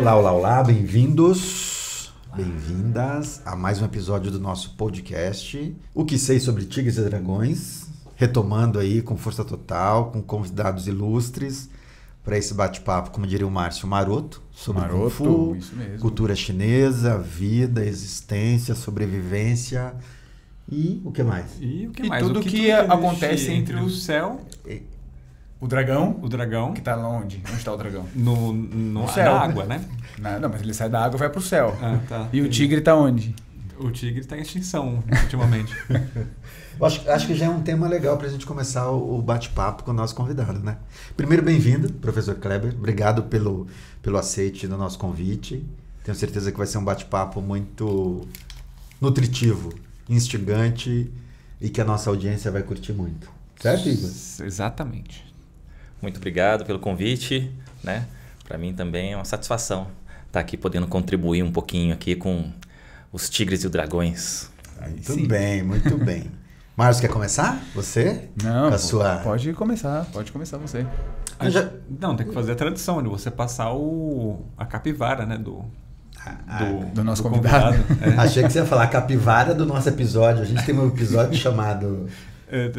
Olá, olá, olá, bem-vindos, bem-vindas a mais um episódio do nosso podcast, O que sei sobre Tigres e Dragões, retomando aí com força total, com convidados ilustres, para esse bate-papo, como diria o Márcio, maroto, sobre Kung Fu, isso mesmo. Cultura chinesa, vida, existência, sobrevivência e o que mais? E o que E mais? tudo O que acontece entre o céu, o dragão, que tá onde? Onde está o dragão? no céu, na né? água, né? Não, mas ele sai da água e vai pro céu. Ah, tá. E o tigre tá onde? O tigre está em extinção ultimamente. Acho que já é um tema legal para a gente começar o bate-papo com o nosso convidado, né? Primeiro, bem-vindo, professor Kleber. Obrigado pelo aceite do nosso convite. Tenho certeza que vai ser um bate-papo muito nutritivo, instigante e que a nossa audiência vai curtir muito. Certo, Igor? Exatamente. Muito obrigado pelo convite, né? Para mim também é uma satisfação estar aqui podendo contribuir um pouquinho aqui com os Tigres e os Dragões. Muito bem, muito bem. Márcio, quer começar? Você? Não, Com a sua... pode começar você. Não, tem que fazer a tradição de você passar a capivara, né? Do nosso convidado. É. Achei que você ia falar a capivara do nosso episódio. A gente tem um episódio chamado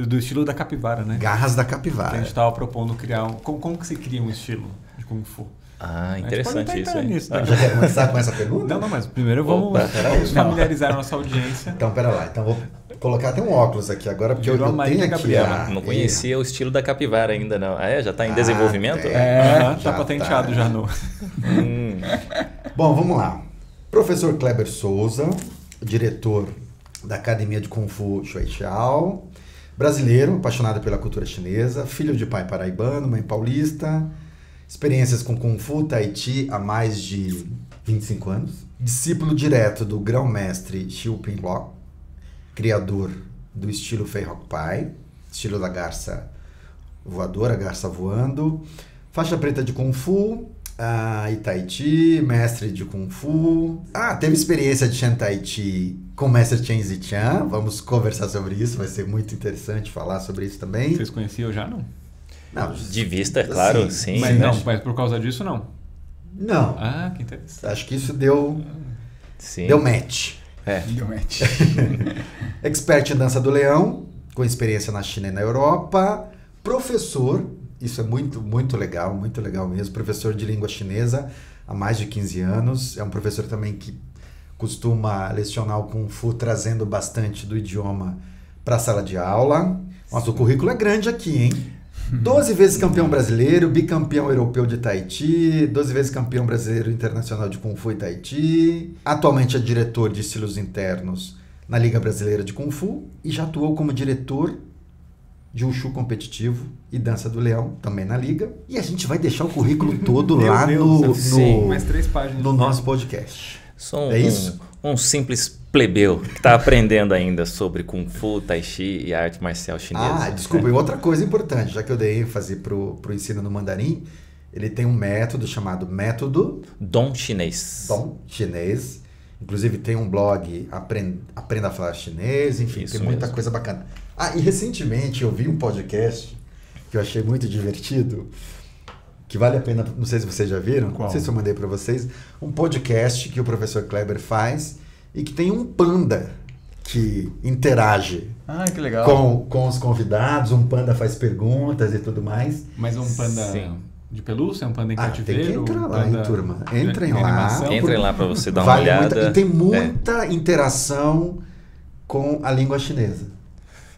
Do estilo da capivara, né? Garras da A Capivara. gente estava propondo criar como que se cria um estilo de Kung Fu? Ah, A gente pode interessante isso entrar aí. nisso, né? Já quer começar com essa pergunta? Não, mas primeiro vamos Opa, peraí. familiarizar a nossa audiência. Então, pera lá. Então, vou colocar até um óculos aqui agora, porque eu Virou a tenho Marília aqui Gabriela. Não conhecia o estilo da capivara ainda, não. Ah, é? Já está em desenvolvimento? tem. Tá já patenteado tá. já no... Bom, vamos lá. Professor Kleber Souza, diretor da Academia de Kung Fu Shueishiao, brasileiro, apaixonado pela cultura chinesa, filho de pai paraibano, mãe paulista, experiências com Kung Fu, Tai Chi há mais de 25 anos, discípulo direto do grão-mestre Xiu Pinglok, criador do estilo Fei Hok Pai, estilo da garça voadora, garça voando, faixa preta de Kung Fu, e Tai Chi, mestre de Kung Fu. Teve experiência de Shan Tai Chi com o mestre Chen Zichan. Vamos conversar sobre isso, vai ser muito interessante falar sobre isso também. Vocês conheciam já, não? Não, De vista, claro, sim. Mas né? não, mas por causa disso, não. não. Ah, que interessante. Acho que isso deu Sim. match. É. Deu match. Expert em dança do leão, com experiência na China e na Europa. Professor, isso é muito legal mesmo. Professor de língua chinesa há mais de 15 anos. É um professor também que costuma lecionar o Kung Fu, trazendo bastante do idioma para a sala de aula. Nossa, o currículo é grande aqui, hein? 12 vezes campeão brasileiro, bicampeão europeu de Tai Chi, 12 vezes campeão brasileiro internacional de Kung Fu e Tai Chi. Atualmente é diretor de estilos internos na Liga Brasileira de Kung Fu e já atuou como diretor de Wushu competitivo e dança do leão, também na Liga. E a gente vai deixar o currículo todo Meu lá Deus, sim, no mais 3 páginas. no nosso podcast. Sou É isso? um simples plebeu que está aprendendo ainda sobre Kung Fu, Tai Chi e arte marcial chinesa. Desculpa, e outra coisa importante, já que eu dei ênfase pro ensino no mandarim, ele tem um método chamado Método Dom chinês. Dom Chinês. Inclusive tem um blog Aprenda a Falar Chinês, enfim, Isso tem muita mesmo. coisa bacana. E recentemente eu vi um podcast que eu achei muito divertido, que vale a pena, não sei se vocês já viram, Qual? não sei se eu mandei para vocês, um podcast que o professor Kleber faz e que tem um panda que interage Que legal. com os convidados, um panda faz perguntas e tudo mais. Mas um panda Sim. de pelúcia, um panda em Tem cativeiro? que entrar um lá, panda hein, turma? de Entrem lá. animação? Entrem lá para você dar uma Vale olhada. muita, e tem muita interação com a língua chinesa.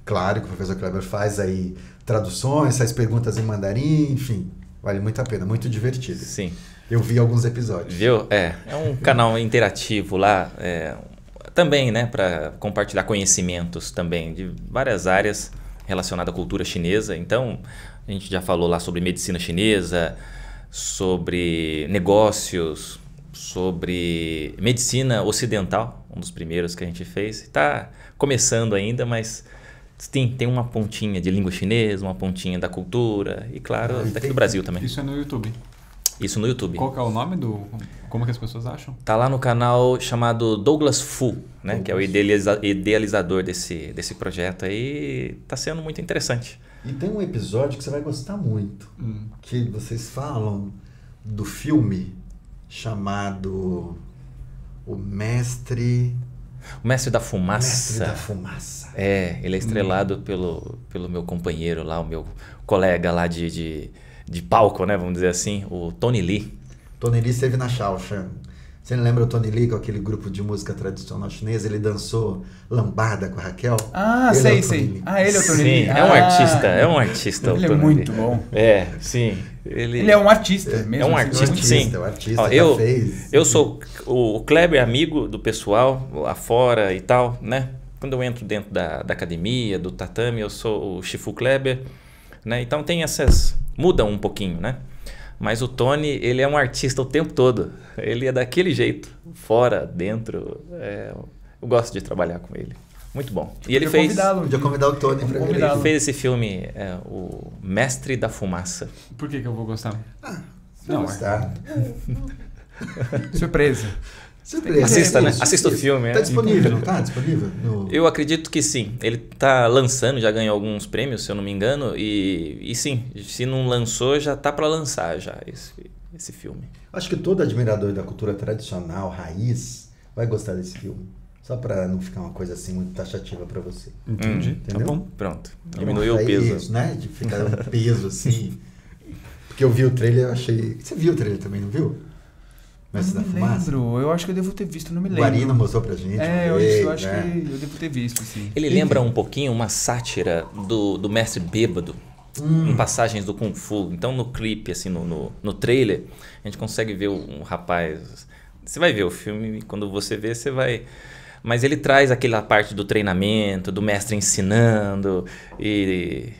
Claro que o professor Kleber faz aí traduções, faz perguntas em mandarim, enfim. Vale muito a pena, muito divertido. Sim. Eu vi alguns episódios. Viu? É um canal interativo lá, também, né, para compartilhar conhecimentos também de várias áreas relacionadas à cultura chinesa. Então, a gente já falou lá sobre medicina chinesa, sobre negócios, sobre medicina ocidental, um dos primeiros que a gente fez. Está começando ainda, mas tem uma pontinha de língua chinesa, uma pontinha da cultura e, claro, daqui do Brasil também. Isso é no YouTube. Isso no YouTube. Qual que é o nome do... Como que as pessoas acham? Tá lá no canal chamado Douglas Fu, né? Que é o idealizador desse projeto aí. Tá sendo muito interessante. E tem um episódio que você vai gostar muito, que vocês falam do filme chamado O Mestre... O Mestre da Fumaça. Mestre da Fumaça. Ele é estrelado pelo meu companheiro lá, o meu colega lá de palco, né? Vamos dizer assim, o Tony Lee. Tony Lee esteve na Shaoxing. Você não lembra o Tony Lee com aquele grupo de música tradicional chinesa? Ele dançou lambada com a Raquel? Ele sei. Ele é o Tony Lee. É um artista. Ele é muito bom. Sim. Ele é um artista mesmo. É um artista, sim. É um artista, eu sou o Kleber, amigo do pessoal lá fora e tal, né? Quando eu entro dentro da academia, do tatame, eu sou o Shifu Kleber, né? Então tem essas... Muda um pouquinho, né? Mas o Tony, ele é um artista o tempo todo. Ele é daquele jeito, fora, dentro. Eu gosto de trabalhar com ele. Muito bom. E ele fez... Podia convidar o Tony para ele. Ele fez esse filme, o Mestre da Fumaça. Por que eu vou gostar? Não, gostar. Surpresa. Assista, né? Assista o filme. Está disponível, não está disponível? Eu acredito que sim. Ele está lançando, já ganhou alguns prêmios, se eu não me engano. E sim, se não lançou, já está para lançar já esse filme. Acho que todo admirador da cultura tradicional, raiz, vai gostar desse filme. Só para não ficar uma coisa assim muito taxativa para você. Entendi. Entendeu? Tá bom. Pronto. Diminuiu o peso. Isso, né? De ficar um peso assim. Porque eu vi o trailer, eu achei... Você viu o trailer também, não viu? Mestre da Fumaça? Eu acho que eu devo ter visto, não me lembro. O Guarino mostrou pra gente. Eu acho que eu devo ter visto, sim. Ele lembra um pouquinho uma sátira do Mestre Bêbado, em passagens do Kung Fu. Então no clipe, assim, no trailer, a gente consegue ver um rapaz... Você vai ver o filme, quando você vê, você vai... Mas ele traz aquela parte do treinamento, do mestre ensinando e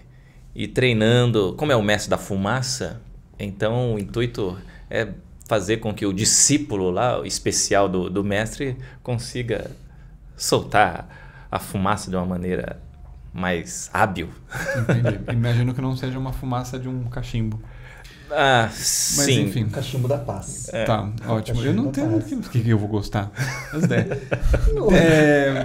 treinando. Como é o Mestre da Fumaça, então o intuito é fazer com que o discípulo lá, o especial do mestre, consiga soltar a fumaça de uma maneira mais hábil. Entendi. Imagino que não seja uma fumaça de um cachimbo. Mas sim. Enfim. Cachimbo da paz. Tá, ótimo. Eu não tenho o que eu vou gostar. As ideias.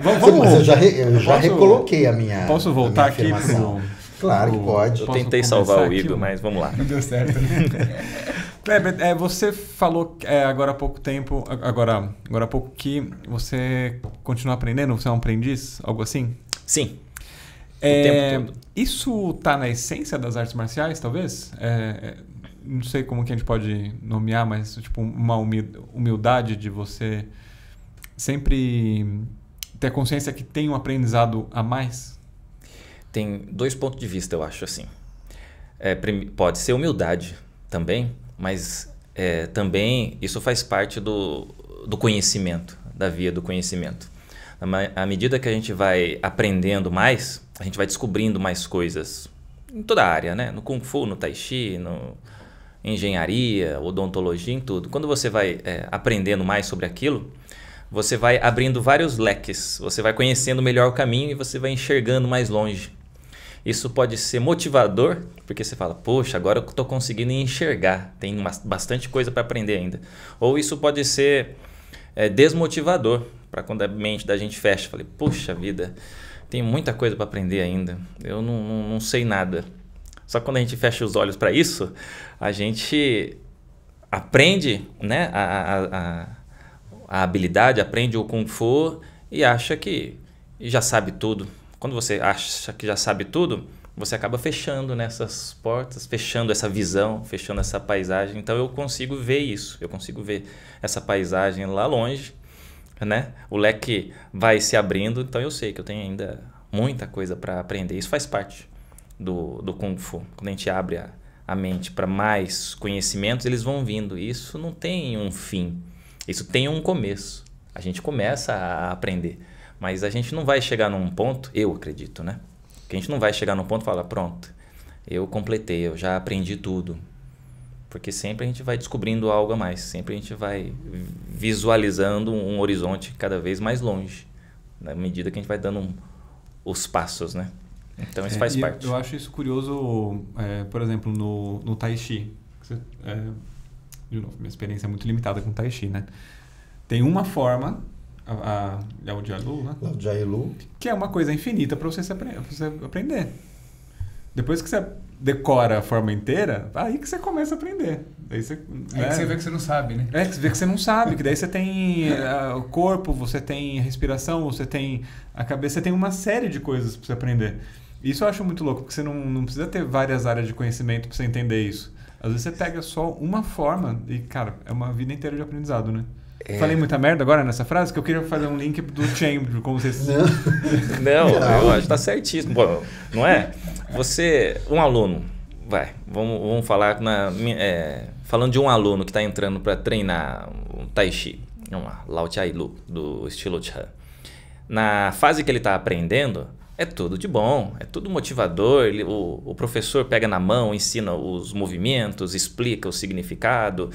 Mas eu já recoloquei a minha. Posso voltar aqui pro... Claro que pode. Eu tentei salvar o Igor, mas vamos lá. Não deu certo. Kleber, você falou agora há pouco tempo, agora há pouco que você continua aprendendo, você é um aprendiz, algo assim? Sim. O tempo todo. Isso está na essência das artes marciais, talvez? Não sei como que a gente pode nomear, mas tipo uma humildade de você sempre ter consciência que tem um aprendizado a mais? Tem 2 pontos de vista, eu acho assim. Pode ser humildade também, mas também isso faz parte do conhecimento, da via do conhecimento. À medida que a gente vai aprendendo mais, a gente vai descobrindo mais coisas em toda a área, né? No Kung Fu, no Tai Chi, engenharia, odontologia, em tudo. Quando você vai aprendendo mais sobre aquilo, você vai abrindo vários leques, você vai conhecendo melhor o caminho e você vai enxergando mais longe. Isso pode ser motivador, porque você fala, poxa, agora eu estou conseguindo enxergar, tem bastante coisa para aprender ainda. Ou isso pode ser desmotivador, para quando a mente da gente fecha. Falei, poxa vida, tem muita coisa para aprender ainda, eu não sei nada. Só que quando a gente fecha os olhos para isso, a gente aprende, né, a habilidade, aprende o Kung Fu e acha que já sabe tudo. Quando você acha que já sabe tudo, você acaba fechando nessas portas, fechando essa visão, fechando essa paisagem. Então eu consigo ver isso, eu consigo ver essa paisagem lá longe, né? O leque vai se abrindo, então eu sei que eu tenho ainda muita coisa para aprender. Isso faz parte do Kung Fu. Quando a gente abre a mente para mais conhecimentos, eles vão vindo. Isso não tem um fim, isso tem um começo. A gente começa a aprender. Mas a gente não vai chegar num ponto, eu acredito, né? Que a gente não vai chegar num ponto e falar, pronto, eu completei, eu já aprendi tudo. Porque sempre a gente vai descobrindo algo a mais, sempre a gente vai visualizando um horizonte cada vez mais longe, na medida que a gente vai dando os passos, né? Então isso faz parte. Eu acho isso curioso, por exemplo, no Tai Chi. De novo, minha experiência é muito limitada com Tai Chi, né? Tem uma forma... a Lao Jia Lu, né? Lao Jia Lu. Que é uma coisa infinita para você aprender. Depois que você decora a forma inteira, aí que você começa a aprender. Daí você, Aí que você vê que você não sabe, né? que você vê que você não sabe, que daí você tem o corpo, você tem a respiração, você tem a cabeça, você tem uma série de coisas para você aprender. Isso eu acho muito louco, porque você não precisa ter várias áreas de conhecimento para você entender isso. Às vezes você pega só uma forma e, cara, é uma vida inteira de aprendizado, né? Falei muita merda agora nessa frase, que eu queria fazer um link do Chamber, como vocês... Não, eu acho que tá certíssimo. Bom, não é? Você, um aluno, vamos falar falando de um aluno que está entrando para treinar um Tai Chi, Lao Chai Lu, do estilo Chan. Na fase que ele está aprendendo, é tudo de bom, é tudo motivador. O professor pega na mão, ensina os movimentos, explica o significado.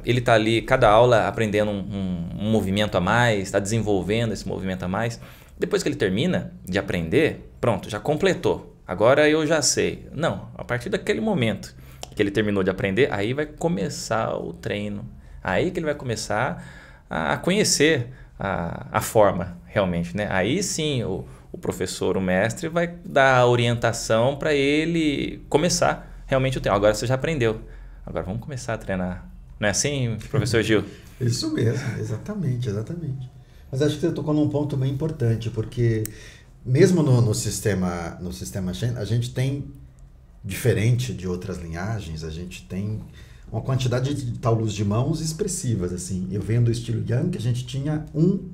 Ele está ali, cada aula, aprendendo um movimento a mais, está desenvolvendo esse movimento a mais. Depois que ele termina de aprender, pronto, já completou. Agora eu já sei. Não, a partir daquele momento que ele terminou de aprender, aí vai começar o treino. Aí que ele vai começar a conhecer a forma, realmente, né? Aí sim o professor, o mestre, vai dar a orientação para ele começar realmente o treino. Agora você já aprendeu. Agora vamos começar a treinar. Não é assim, professor Gil? Isso mesmo, exatamente. Mas acho que você tocou num ponto bem importante, porque mesmo no sistema Shen, a gente tem, diferente de outras linhagens, a gente tem uma quantidade de taolus de mãos expressivas. Assim. Eu venho do estilo Yang, que a gente tinha um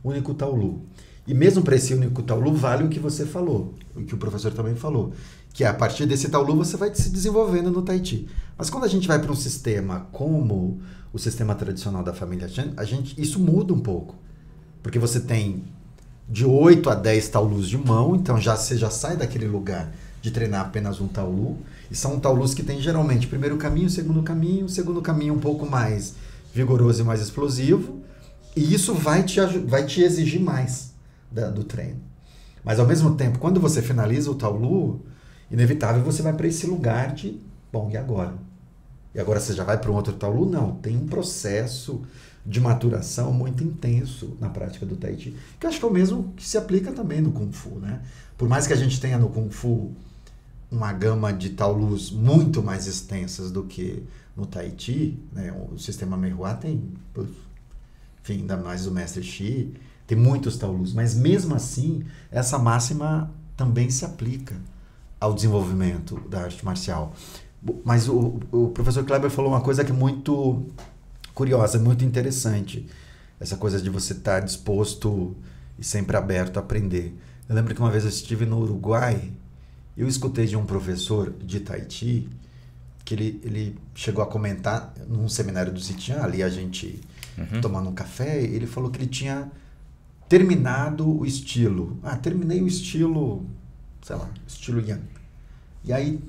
único taolu. E mesmo para esse único taolu vale o que você falou, o que o professor também falou, que a partir desse taolu você vai se desenvolvendo no Tai Chi. Mas quando a gente vai para um sistema como o sistema tradicional da família Shen, isso muda um pouco. Porque você tem de 8 a 10 taolus de mão, então você já sai daquele lugar de treinar apenas um taolu. E são taolus que tem geralmente primeiro caminho, segundo caminho um pouco mais vigoroso e mais explosivo. E isso vai te exigir mais do treino. Mas ao mesmo tempo, quando você finaliza o taolu, inevitável você vai para esse lugar de, bom, e agora? E agora você já vai para um outro taolu? Não, tem um processo de maturação muito intenso na prática do Tai Chi, que eu acho que é o mesmo que se aplica também no Kung Fu, né? Por mais que a gente tenha no Kung Fu uma gama de taolus muito mais extensas do que no Tai Chi, né? O sistema Meihua tem, enfim, ainda mais o Mestre Shi, tem muitos taolus, mas mesmo assim, essa máxima também se aplica ao desenvolvimento da arte marcial. Mas o professor Kleber falou uma coisa que é muito curiosa, muito interessante. Essa coisa de você estar disposto e sempre aberto a aprender. Eu lembro que uma vez eu estive no Uruguai, eu escutei de um professor de Tai Chi, que ele chegou a comentar num seminário do Zitian, ali a gente tomando um café, ele falou que ele tinha terminado o estilo. Terminei o estilo, sei lá, estilo Yang.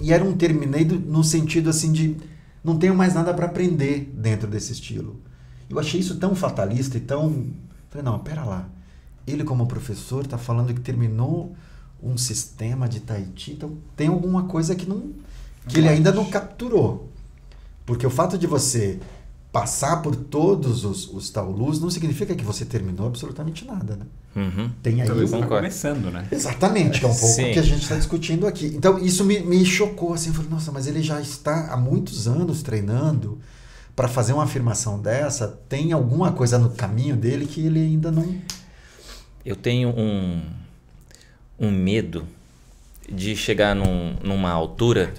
E era um terminei no sentido assim de não tenho mais nada para aprender dentro desse estilo. Eu achei isso tão fatalista e tão... Falei, não, pera lá. Ele como professor está falando que terminou um sistema de Tai Chi, então tem alguma coisa que ele ainda não capturou. Porque o fato de você passar por todos os taolus não significa que você terminou absolutamente nada, né? Tem aí... Talvez você tá começando, né? Exatamente, que é um pouco o que a gente está discutindo aqui. Então, isso me chocou, assim, eu falei, nossa, mas ele já está há muitos anos treinando para fazer uma afirmação dessa, tem alguma coisa no caminho dele que ele ainda não... Eu tenho um medo de chegar numa altura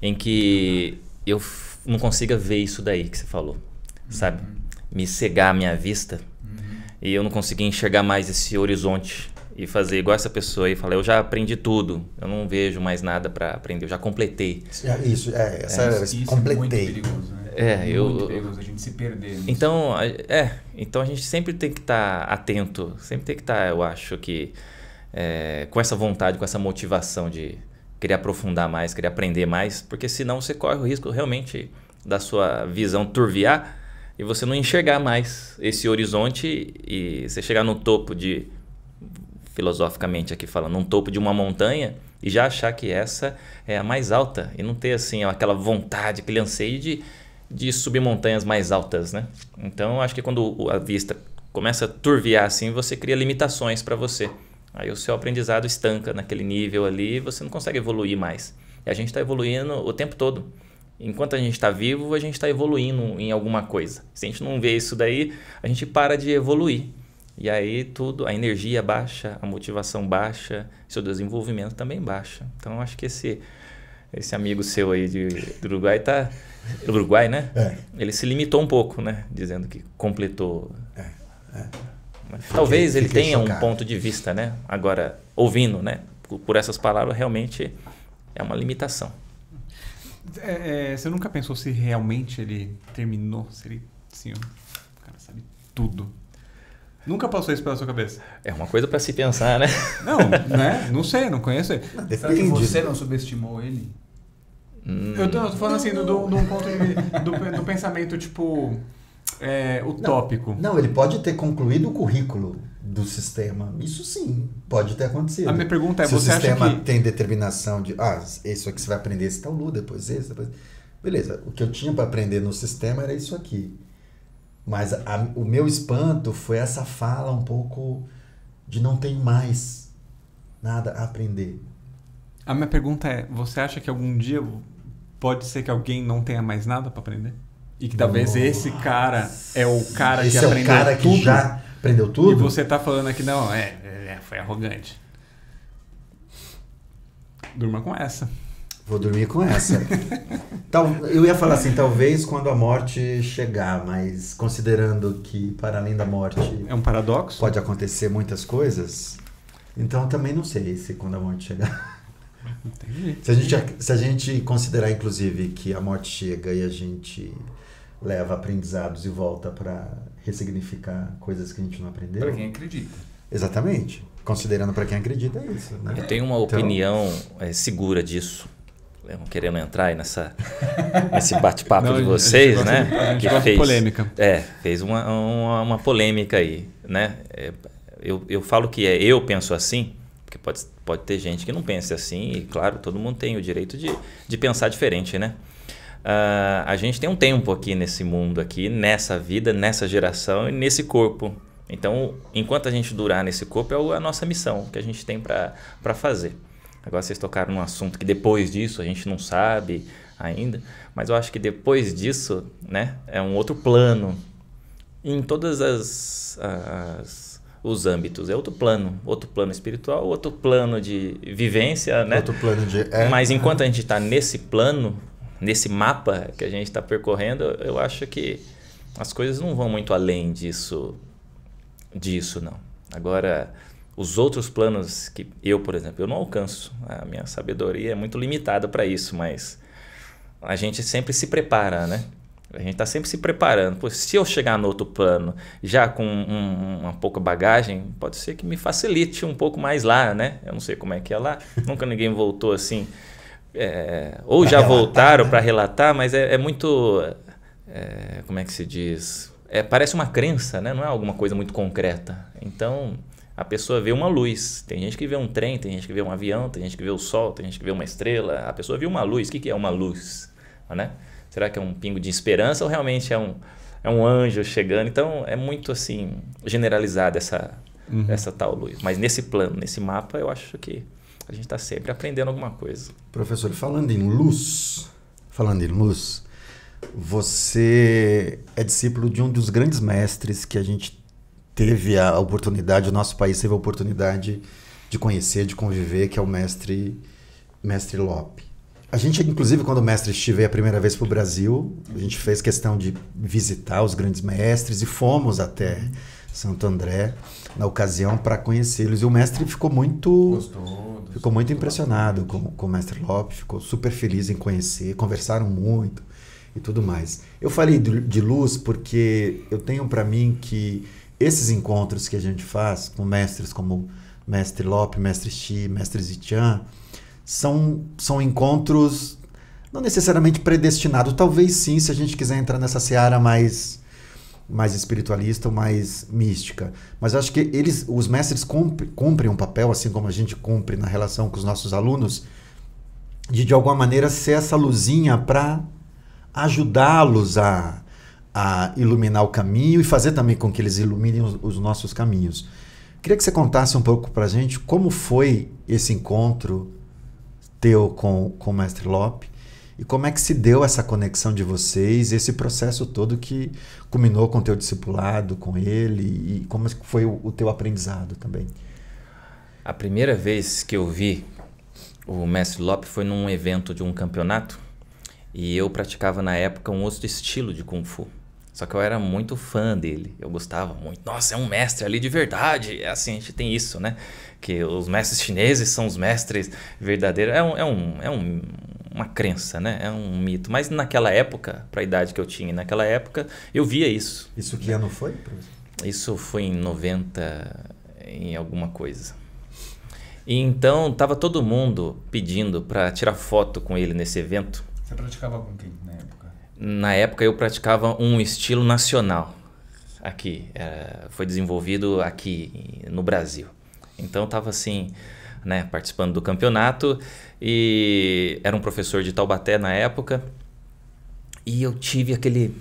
em que eu não consiga ver isso daí que você falou, sabe? Me cegar a minha vista e eu não conseguir enxergar mais esse horizonte e fazer igual essa pessoa e falar, eu já aprendi tudo, eu não vejo mais nada para aprender, eu já completei. Isso, completei. É muito perigoso, né? Muito perigoso a gente se perder nisso. Então a gente sempre tem que estar atento, sempre tem que estar, eu acho que, com essa vontade, com essa motivação de querer aprofundar mais, querer aprender mais, porque senão você corre o risco realmente da sua visão turviar e você não enxergar mais esse horizonte e você chegar no topo de, filosoficamente aqui falando, no topo de uma montanha e já achar que essa é a mais alta e não ter assim aquela vontade, aquele anseio de subir montanhas mais altas, né? Então, acho que quando a vista começa a turviar assim, você cria limitações para você. Aí o seu aprendizado estanca naquele nível ali e você não consegue evoluir mais. E a gente está evoluindo o tempo todo. Enquanto a gente está vivo, a gente está evoluindo em alguma coisa. Se a gente não vê isso daí, a gente para de evoluir. E aí tudo, a energia baixa, a motivação baixa, seu desenvolvimento também baixa. Então eu acho que esse amigo seu aí do Uruguai tá... Uruguai, né? Ele se limitou um pouco, né? Dizendo que completou. Mas talvez ele tenha um ponto de vista, né? Agora, ouvindo, né? Por essas palavras, realmente é uma limitação. Você nunca pensou se realmente ele terminou? Se ele, assim, o cara sabe tudo. Nunca passou isso pela sua cabeça? É uma coisa para se pensar, né? Não, né? Não sei, não conheço ele. Será que você não subestimou ele? Eu tô falando assim, de um ponto do pensamento, tipo, utópico. Não, ele pode ter concluído o currículo do sistema. Isso sim, pode ter acontecido. A minha pergunta é, se você o acha sistema que... tem determinação de, isso aqui você vai aprender esse tal Lu, depois esse, depois... Beleza, o que eu tinha para aprender no sistema era isso aqui. Mas o meu espanto foi essa fala um pouco de não ter mais nada a aprender. A minha pergunta é, você acha que algum dia pode ser que alguém não tenha mais nada para aprender? E que talvez esse cara é o cara que aprendeu tudo? Esse é o cara que já aprendeu tudo? E você tá falando aqui, não, foi arrogante. Durma com essa. Vou dormir com essa. Eu ia falar assim, talvez quando a morte chegar, mas considerando que para além da morte... É um paradoxo? Pode acontecer muitas coisas, então também não sei se quando a morte chegar... Entendi. Se a gente considerar, inclusive, que a morte chega e a gente leva aprendizados e volta para ressignificar coisas que a gente não aprendeu... Para quem acredita. Exatamente. Considerando para quem acredita, é isso. Né? Eu tenho uma opinião segura disso. Querendo entrar aí nesse bate-papo de vocês, né? Que fez polêmica. Fez uma polêmica aí, né? Eu falo que eu penso assim, porque pode ter gente que não pense assim, e claro, todo mundo tem o direito de pensar diferente, né? A gente tem um tempo aqui nesse mundo, aqui, nessa vida, nessa geração e nesse corpo. Então, enquanto a gente durar nesse corpo, é a nossa missão, que a gente tem para fazer. Agora vocês tocaram num assunto que depois disso a gente não sabe ainda, mas eu acho que depois disso, né, é um outro plano em todas os âmbitos. É outro plano espiritual, outro plano de vivência, né? Outro plano de... Mas enquanto a gente está nesse plano, nesse mapa que a gente está percorrendo, eu acho que as coisas não vão muito além disso não. Agora... Os outros planos que por exemplo, eu não alcanço. A minha sabedoria é muito limitada para isso, mas a gente sempre se prepara, né? A gente está sempre se preparando. Pô, se eu chegar no outro plano já com uma pouca bagagem, pode ser que me facilite um pouco mais lá, né? Eu não sei como é que é lá. Nunca ninguém voltou assim. Ou já voltaram para relatar, mas é muito... como é que se diz? Parece uma crença, né? Não é alguma coisa muito concreta. Então... A pessoa vê uma luz. Tem gente que vê um trem, tem gente que vê um avião, tem gente que vê o sol, tem gente que vê uma estrela. A pessoa viu uma luz. O que é uma luz? Né? Será que é um pingo de esperança ou realmente é um anjo chegando? Então, é muito assim generalizada essa tal luz. Mas nesse plano, nesse mapa, eu acho que a gente está sempre aprendendo alguma coisa. Professor, falando em luz, você é discípulo de um dos grandes mestres que a gente teve a oportunidade, o nosso país teve a oportunidade de conhecer, de conviver, que é o mestre Lope. A gente, inclusive, quando o mestre esteve a primeira vez para o Brasil, a gente fez questão de visitar os grandes mestres e fomos até Santo André, na ocasião, para conhecê-los. E o mestre ficou muito impressionado com o mestre Lope, ficou super feliz em conhecer, conversaram muito e tudo mais. Eu falei de luz porque eu tenho para mim que esses encontros que a gente faz com mestres como Mestre Lope, Mestre Xi, Mestre Zitian, são encontros não necessariamente predestinados. Talvez sim, se a gente quiser entrar nessa seara mais espiritualista ou mais mística. Mas eu acho que os mestres cumprem um papel, assim como a gente cumpre na relação com os nossos alunos, de alguma maneira ser essa luzinha para ajudá-los a iluminar o caminho e fazer também com que eles iluminem os nossos caminhos. Queria que você contasse um pouco pra gente como foi esse encontro teu com o Mestre Lope e como é que se deu essa conexão de vocês, esse processo todo que culminou com o teu discipulado com ele e como foi o teu aprendizado também. A primeira vez que eu vi o Mestre Lope foi num evento de um campeonato e eu praticava na época um outro estilo de Kung Fu. Só que eu era muito fã dele, eu gostava muito. Nossa, é um mestre ali de verdade. É assim, a gente tem isso, né? Que os mestres chineses são os mestres verdadeiros. Uma crença, né? É um mito. Mas naquela época, para a idade que eu tinha naquela época, eu via isso. Isso que ano foi? Isso foi em 90 em alguma coisa. E então tava todo mundo pedindo para tirar foto com ele nesse evento. Você praticava com quem na época? Na época eu praticava um estilo nacional aqui, foi desenvolvido aqui no Brasil. Então eu estava assim, né, participando do campeonato e era um professor de Taubaté na época e eu tive aquele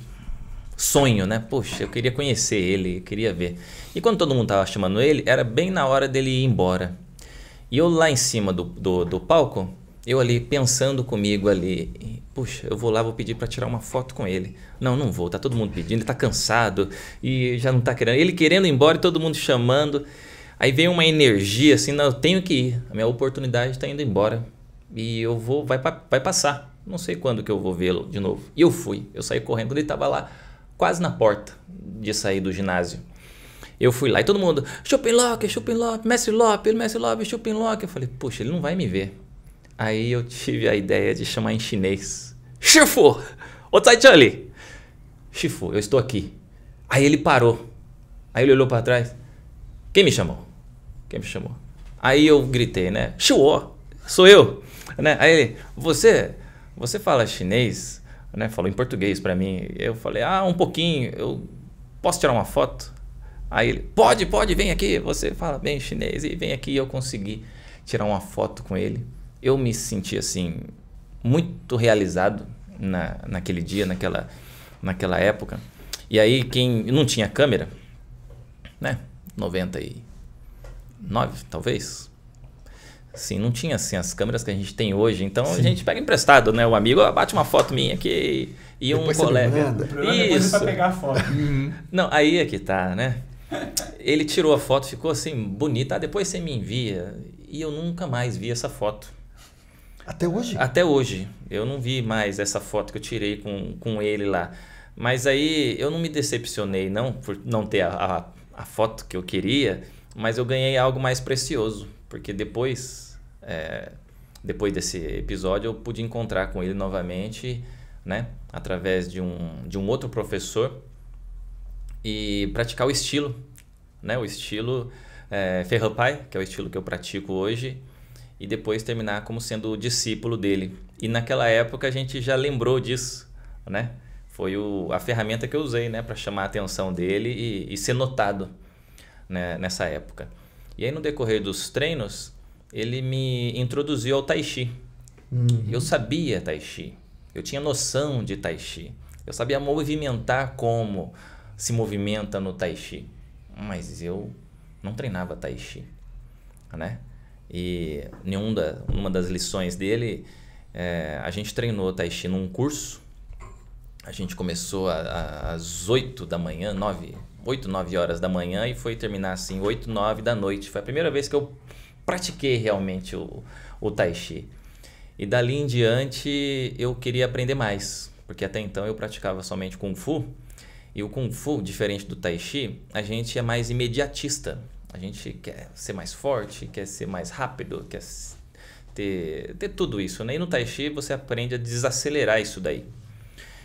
sonho, né? Poxa, eu queria conhecer ele, eu queria ver. E quando todo mundo estava chamando ele, era bem na hora dele ir embora. E eu lá em cima do palco, eu ali pensando comigo ali, puxa, eu vou lá, vou pedir para tirar uma foto com ele. Não vou, tá todo mundo pedindo, ele tá cansado e já não tá querendo. Ele querendo ir embora e todo mundo chamando. Aí veio uma energia assim, não, eu tenho que ir, a minha oportunidade tá indo embora. E eu vou, vai passar, não sei quando que eu vou vê-lo de novo. E eu fui, eu saí correndo, quando ele tava lá, quase na porta de sair do ginásio. Eu fui lá e todo mundo, Chupin Loke, Mestre Lope, Chupin Loke. Eu falei, puxa, ele não vai me ver. Aí eu tive a ideia de chamar em chinês. Shifu! Otsai Chali! Shifu, eu estou aqui. Aí ele parou. Aí ele olhou para trás. Quem me chamou? Aí eu gritei, né? Shuo! Sou eu! Né? Aí ele, você fala chinês? Né? Falou em português para mim. Eu falei, um pouquinho. Eu posso tirar uma foto? Aí ele, pode, vem aqui. Você fala bem chinês e vem aqui. Eu consegui tirar uma foto com ele. Eu me senti assim, muito realizado naquele dia, naquela época. E aí quem não tinha câmera, né? 99, talvez. Assim, não tinha assim, as câmeras que a gente tem hoje. Então a gente pega emprestado, né? O amigo bate uma foto minha aqui e depois um colega. Isso. Pra pegar a foto. Não, aí é que tá, né? Ele tirou a foto, ficou assim, bonita. Depois você me envia. E eu nunca mais vi essa foto. Até hoje? Até hoje. Eu não vi mais essa foto que eu tirei com ele lá. Mas aí eu não me decepcionei, não, por não ter a foto que eu queria, mas eu ganhei algo mais precioso. Porque depois desse episódio eu pude encontrar com ele novamente, né? Através de um outro professor e praticar o estilo, né? O estilo Ferrapai, que é o estilo que eu pratico hoje. E depois terminar como sendo o discípulo dele. E naquela época a gente já lembrou disso, né? Foi a ferramenta que eu usei, né? Para chamar a atenção dele e ser notado, né? Nessa época. E aí no decorrer dos treinos, ele me introduziu ao Tai Chi. Eu sabia Tai Chi. Eu tinha noção de Tai Chi. Eu sabia movimentar como se movimenta no Tai Chi. Mas eu não treinava Tai Chi, né? E uma das lições dele, a gente treinou Tai Chi num curso. A gente começou às 8 da manhã, 8, 9 horas da manhã e foi terminar assim 8, 9 da noite. Foi a primeira vez que eu pratiquei realmente o Tai Chi. E dali em diante eu queria aprender mais, porque até então eu praticava somente Kung Fu. E o Kung Fu, diferente do Tai Chi, a gente é mais imediatista. A gente quer ser mais forte, quer ser mais rápido, quer ter tudo isso, né? E no Tai Chi você aprende a desacelerar isso daí.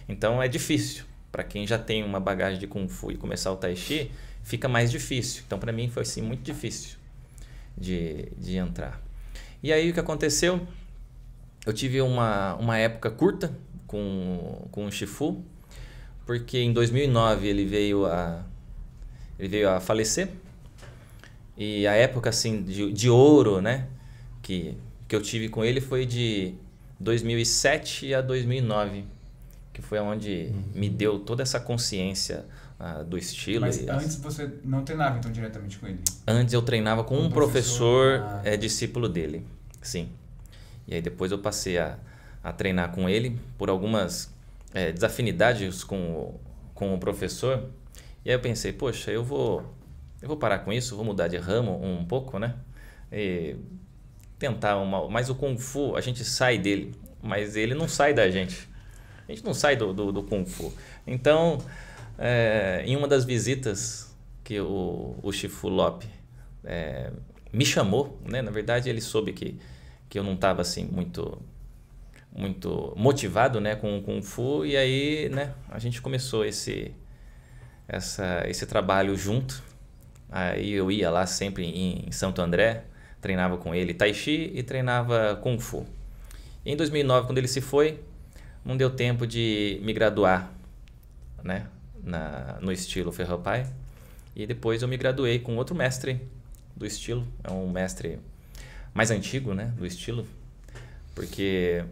Então é difícil. Para quem já tem uma bagagem de Kung Fu e começar o Tai Chi, fica mais difícil. Então para mim foi assim, muito difícil de entrar. E aí o que aconteceu? Eu tive uma época curta com o Shifu, porque em 2009 ele veio a falecer. E a época assim de ouro, né, que eu tive com ele foi de 2007 a 2009, que foi onde me deu toda essa consciência do estilo. Mas antes você não treinava então diretamente com ele? Antes eu treinava com um professor discípulo dele, sim. E aí depois eu passei a treinar com ele por algumas desafinidades com o professor. E aí eu pensei, poxa, eu vou parar com isso, vou mudar de ramo um pouco, né? E tentar mas o Kung Fu, a gente sai dele, mas ele não sai da gente. A gente não sai do Kung Fu. Então, em uma das visitas que o Shifu Lopes me chamou, né? Na verdade ele soube que eu não estava assim muito motivado, né, com o Kung Fu, e aí, né, a gente começou esse trabalho junto. Aí eu ia lá sempre em Santo André, treinava com ele Tai Chi e treinava Kung Fu. E em 2009, quando ele se foi, não deu tempo de me graduar, né, no estilo Ferropai. E depois eu me graduei com outro mestre do estilo, é um mestre mais antigo, né, do estilo, porque...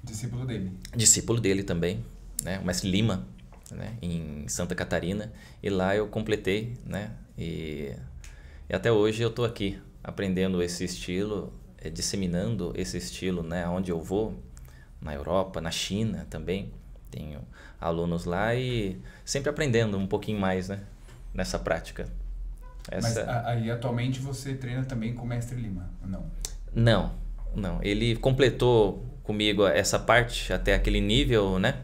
Discípulo dele. Discípulo dele também, né, o mestre Lima, né, em Santa Catarina. E lá eu completei, né, e até hoje eu estou aqui aprendendo esse estilo, disseminando esse estilo, né, onde eu vou, na Europa, na China também. Tenho alunos lá e sempre aprendendo um pouquinho mais, né, nessa prática. Mas aí atualmente você treina também com o mestre Lima, ou não? Não. Ele completou comigo essa parte até aquele nível, né?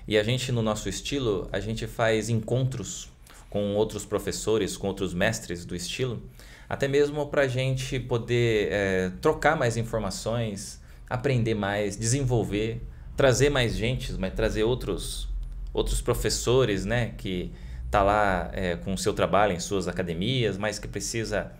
E a gente, no nosso estilo, a gente faz encontros com outros professores, com outros mestres do estilo, até mesmo para a gente poder trocar mais informações, aprender mais, desenvolver, trazer mais gente, trazer outros professores, né, que tá lá com o seu trabalho em suas academias, mas que precisa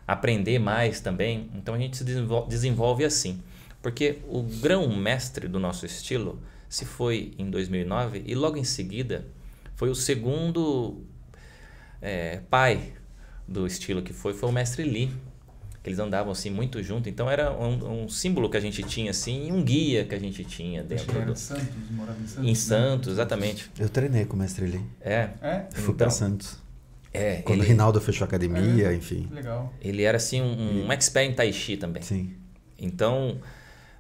aprender mais também. Então a gente se desenvolve assim, porque o grão-mestre do nosso estilo se foi em 2009 e logo em seguida foi o segundo pai do estilo que foi o mestre Li, que eles andavam assim muito junto. Então era um símbolo que a gente tinha assim, e um guia que a gente tinha dentro do Santos, morava em Santos. Em Santos, exatamente. Eu treinei com o mestre Li. Fui para Santos. Quando o Rinaldo fechou a academia, enfim. Legal. Ele era assim um expert em Tai Chi também. Sim. Então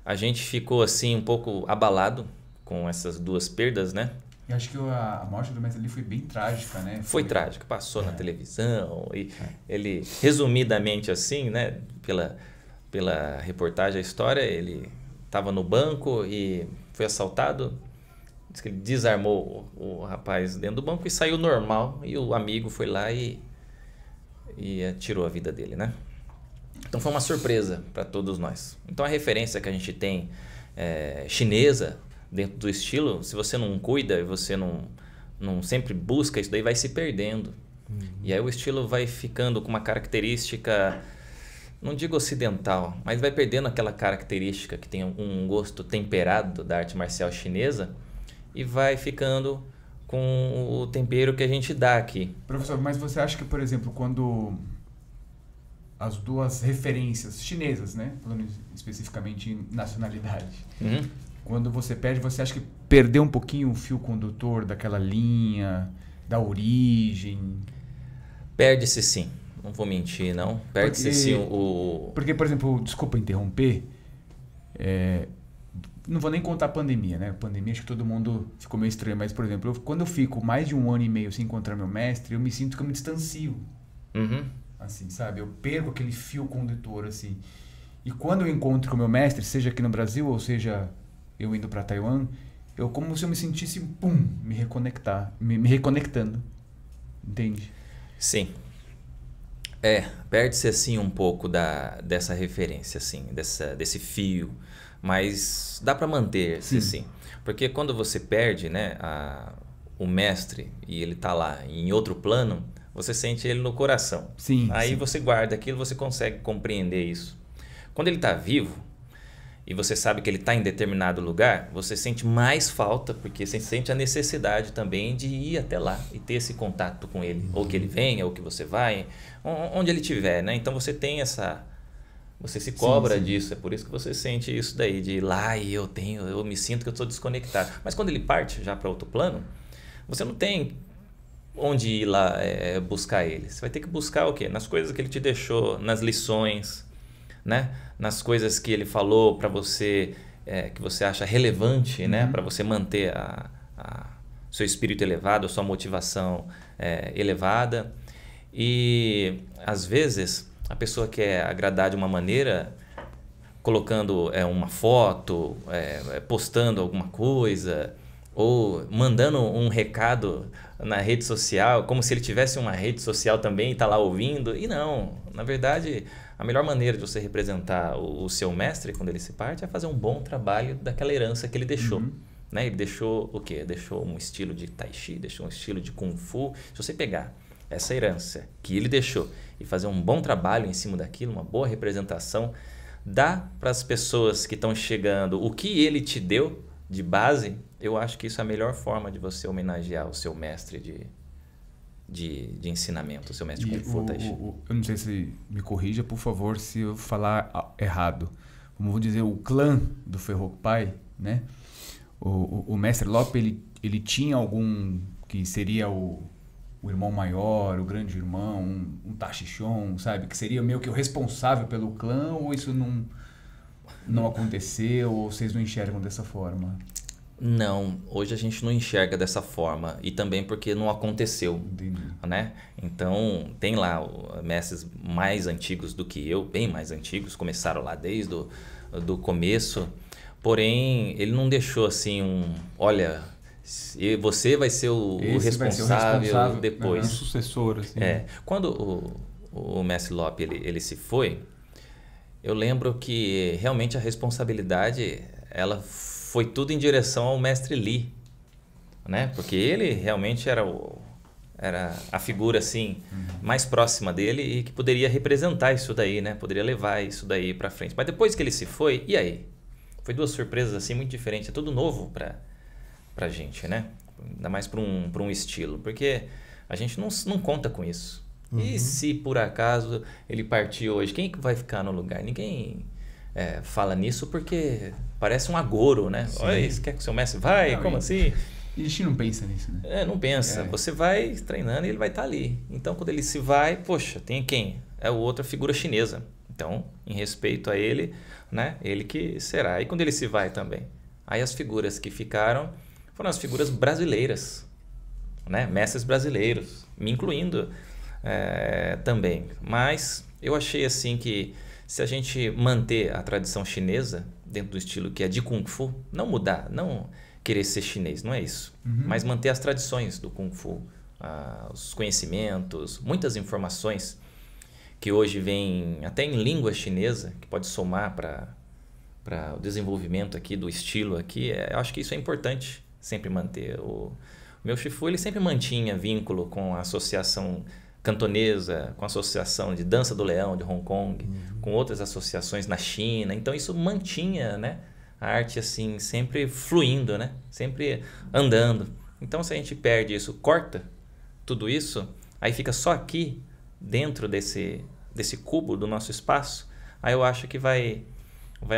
a gente ficou assim um pouco abalado com essas duas perdas, né? Eu acho que a morte do mestre ali foi bem trágica, né? Foi trágica, passou na televisão e ele, resumidamente assim, né, pela reportagem, a história, ele estava no banco e foi assaltado, diz que ele desarmou o rapaz dentro do banco e saiu normal, e o amigo foi lá e tirou a vida dele, né? Então foi uma surpresa para todos nós. Então a referência que a gente tem chinesa dentro do estilo, se você não cuida, você não sempre busca, isso daí vai se perdendo. E aí o estilo vai ficando com uma característica, não digo ocidental, mas vai perdendo aquela característica que tem um gosto temperado da arte marcial chinesa e vai ficando com o tempero que a gente dá aqui. Professor, mas você acha que, por exemplo, quando as duas referências chinesas, né, falando especificamente em nacionalidade, quando você perde, você acha que perdeu um pouquinho o fio condutor daquela linha, da origem? Perde-se sim, não vou mentir, não. Perde-se sim o... Porque, por exemplo, desculpa interromper, não vou nem contar a pandemia, né? A pandemia, acho que todo mundo ficou meio estranho, mas, por exemplo, quando eu fico mais de 1 ano e meio sem encontrar meu mestre, eu me sinto que eu me distancio. Assim, sabe? Eu perco aquele fio condutor, assim. E quando eu encontro com o meu mestre, seja aqui no Brasil ou seja eu indo para Taiwan, eu como se eu me sentisse, me reconectando. Entende? Sim. Perde-se assim um pouco dessa referência, assim, desse fio, mas dá para manter-se assim. Porque quando você perde, né, o mestre e ele tá lá em outro plano, você sente ele no coração. Aí você guarda aquilo, você consegue compreender isso. Quando ele está vivo e você sabe que ele está em determinado lugar, você sente mais falta, porque você sente a necessidade também de ir até lá e ter esse contato com ele. Ou que ele venha, ou que você vai, onde ele estiver, né? Então você tem você se cobra disso, é por isso que você sente isso daí, de ir lá e eu me sinto que eu estou desconectado. Mas quando ele parte já para outro plano, você não tem onde ir lá buscar ele. Você vai ter que buscar o quê? Nas coisas que ele te deixou, nas lições, né? Nas coisas que ele falou para você, que você acha relevante, né? Para você manter seu espírito elevado, a sua motivação elevada. E às vezes a pessoa quer agradar de uma maneira, colocando uma foto, postando alguma coisa, ou mandando um recado na rede social, como se ele tivesse uma rede social também e está lá ouvindo. E não, na verdade, a melhor maneira de você representar o seu mestre quando ele se parte é fazer um bom trabalho daquela herança que ele deixou. Né? Ele deixou o quê? Deixou um estilo de Tai Chi, deixou um estilo de Kung Fu. Se você pegar essa herança que ele deixou e fazer um bom trabalho em cima daquilo, uma boa representação, dá para as pessoas que estão chegando o que ele te deu de base. Eu acho que isso é a melhor forma de você homenagear o seu mestre de ensinamento, o seu mestre de Kung Fu Tai Chi. Eu não sei se me corrija, por favor, se eu falar errado. Como vou dizer, o clã do Ferro Pai, né? O mestre Lope, ele tinha algum que seria o irmão maior, o grande irmão, um Tachichon, sabe? Que seria meio que o responsável pelo clã, ou isso não aconteceu, ou vocês não enxergam dessa forma? Não, hoje a gente não enxerga dessa forma, e também porque não aconteceu. Entendi. Né? Então, tem lá mestres mais antigos do que eu, bem mais antigos, começaram lá desde do começo, porém, ele não deixou assim olha, você vai ser o responsável depois. Um sucessor, assim. Quando o mestre Lope ele se foi, eu lembro que realmente a responsabilidade ela foi tudo em direção ao mestre Li, né? Porque ele realmente era a figura assim mais próxima dele e que poderia representar isso daí, né? Poderia levar isso daí para frente. Mas depois que ele se foi, e aí? Foi duas surpresas assim muito diferentes, é tudo novo pra gente, né? Ainda mais para um estilo, porque a gente não conta com isso. E se por acaso ele partir hoje, quem que vai ficar no lugar? Ninguém fala nisso porque parece um agouro, né? Sim. Olha, você quer que o seu mestre vai? Não, como assim? E a gente não pensa nisso, né? Não pensa. Você vai treinando e ele vai estar ali. Então, quando ele se vai, poxa, tem quem? É outra figura chinesa. Então, em respeito a ele, né? Ele que será. E quando ele se vai também? Aí as figuras que ficaram foram as figuras brasileiras, né? Mestres brasileiros, me incluindo também. Mas eu achei assim que se a gente manter a tradição chinesa dentro do estilo que é de Kung Fu, não mudar, não querer ser chinês, não é isso. Mas manter as tradições do Kung Fu, os conhecimentos, muitas informações que hoje vêm até em língua chinesa, que pode somar para o desenvolvimento aqui do estilo aqui. Eu acho que isso é importante, sempre manter. O meu Shifu, ele sempre mantinha vínculo com a associação cantonesa, com a associação de dança do leão de Hong Kong, com outras associações na China. Então isso mantinha, né, a arte assim sempre fluindo, né, sempre andando. Então se a gente perde isso, corta tudo isso, aí fica só aqui dentro desse cubo do nosso espaço, aí eu acho que vai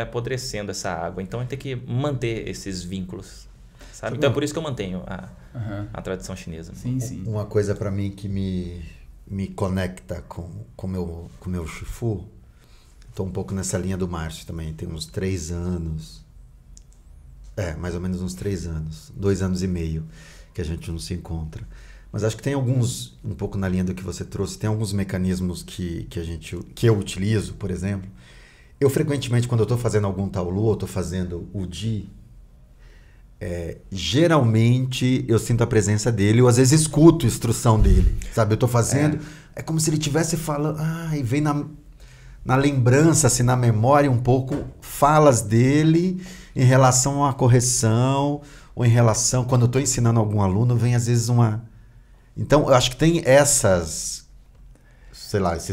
apodrecendo essa água. Então a gente tem que manter esses vínculos, sabe? Então é por isso que eu mantenho a tradição chinesa. Sim, sim. Uma coisa para mim que me conecta com o meu Shifu, estou um pouco nessa linha do Márcio também, tem uns 3 anos, mais ou menos uns 3 anos, 2 anos e meio que a gente não se encontra. Mas acho que tem alguns, um pouco na linha do que você trouxe, tem alguns mecanismos que eu utilizo, por exemplo. Eu frequentemente, quando eu estou fazendo algum Taolu, ou estou fazendo o Ji, geralmente eu sinto a presença dele, ou às vezes escuto a instrução dele, sabe? Eu estou fazendo, é como se ele estivesse falando, e vem na lembrança, assim, na memória um pouco, falas dele em relação à correção, ou em relação, quando eu estou ensinando algum aluno, vem às vezes Então, eu acho que tem esses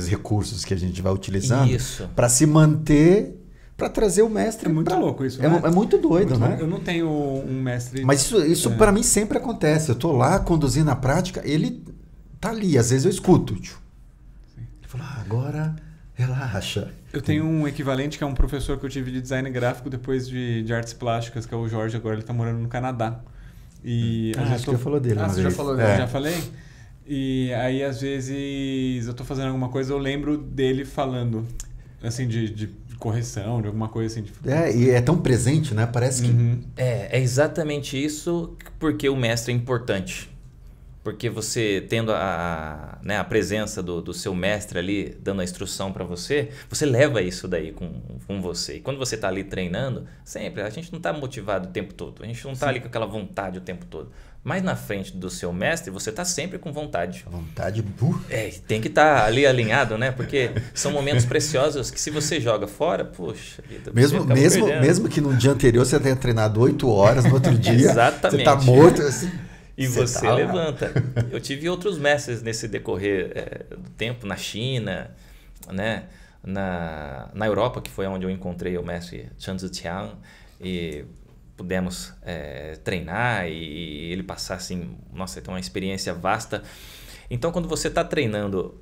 recursos que a gente vai utilizando para se manter, para trazer o mestre. É muito louco isso, né? É muito doido, muito né? louco. Eu não tenho um mestre... Mas isso para mim sempre acontece. Eu tô lá conduzindo a prática, ele tá ali. Às vezes eu escuto. Ele fala, agora relaxa. Eu tenho um equivalente que é um professor que eu tive de design gráfico depois de artes plásticas, que é o Jorge. Agora ele tá morando no Canadá. E acho que eu falou dele. Você já falou dele? Já falei? E aí, às vezes, eu tô fazendo alguma coisa, eu lembro dele falando, assim, de correção, de alguma coisa assim. E é tão presente, né? Parece que... É exatamente isso, porque o mestre é importante. Porque você tendo a presença do seu mestre ali, dando a instrução para você, você leva isso daí com você. E quando você está ali treinando, sempre, a gente não está motivado o tempo todo. A gente não está ali com aquela vontade o tempo todo. Mas na frente do seu mestre, você está sempre com vontade. Vontade... Tem que estar ali alinhado, né? Porque são momentos preciosos que se você joga fora, poxa vida, mesmo que no dia anterior você tenha treinado 8 horas, no outro dia Exatamente. Você está morto, assim... E você levanta. Eu tive outros mestres nesse decorrer do tempo, na China, né? Na Europa, que foi onde eu encontrei o mestre Chan Tzu-Tian, e pudemos treinar e ele passar assim, nossa, tem uma experiência vasta. Então, quando você está treinando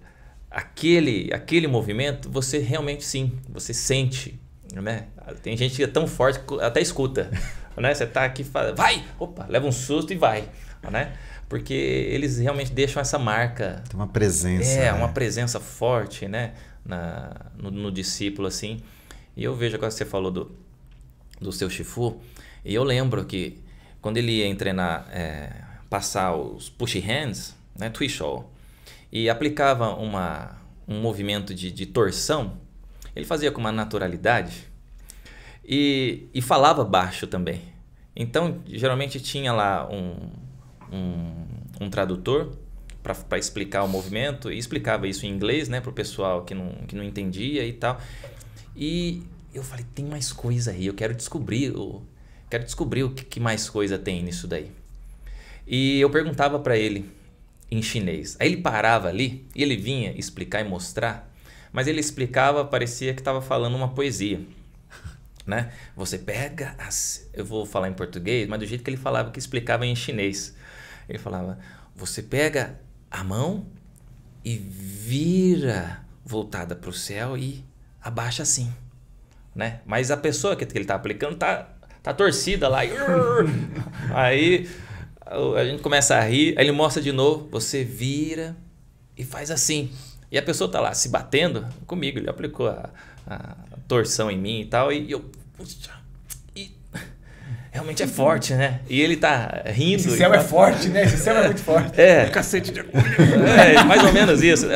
aquele movimento, você realmente sim, você sente, né? Tem gente que é tão forte que até escuta, né? Você está aqui, vai, opa, leva um susto e vai. Né? Porque eles realmente deixam essa marca. Tem uma presença. Uma presença forte, né? No discípulo, assim. E eu vejo agora que você falou do seu Shifu, e eu lembro que quando ele ia treinar, passar os push hands, né? Tuishou, e aplicava um movimento de torção, ele fazia com uma naturalidade e falava baixo também. Então, geralmente tinha lá um tradutor para explicar o movimento, e explicava isso em inglês, né, para o pessoal que não entendia e tal. E eu falei, tem mais coisa aí, eu quero descobrir o que mais coisa tem nisso daí. E eu perguntava para ele em chinês. Aí ele parava ali e ele vinha explicar e mostrar, mas ele explicava, parecia que estava falando uma poesia. Né? Você pega, eu vou falar em português, mas do jeito que ele falava, que explicava em chinês. Ele falava, você pega a mão e vira voltada para o céu e abaixa assim, né? Mas a pessoa que ele está aplicando tá torcida lá. Aí a gente começa a rir, aí ele mostra de novo, você vira e faz assim. E a pessoa tá lá se batendo comigo, ele aplicou a torção em mim e tal, e eu... Puxa, realmente é forte, né? E ele tá rindo. Esse céu é forte, né? Esse céu é muito forte. Cacete de agulha. Mais ou menos isso.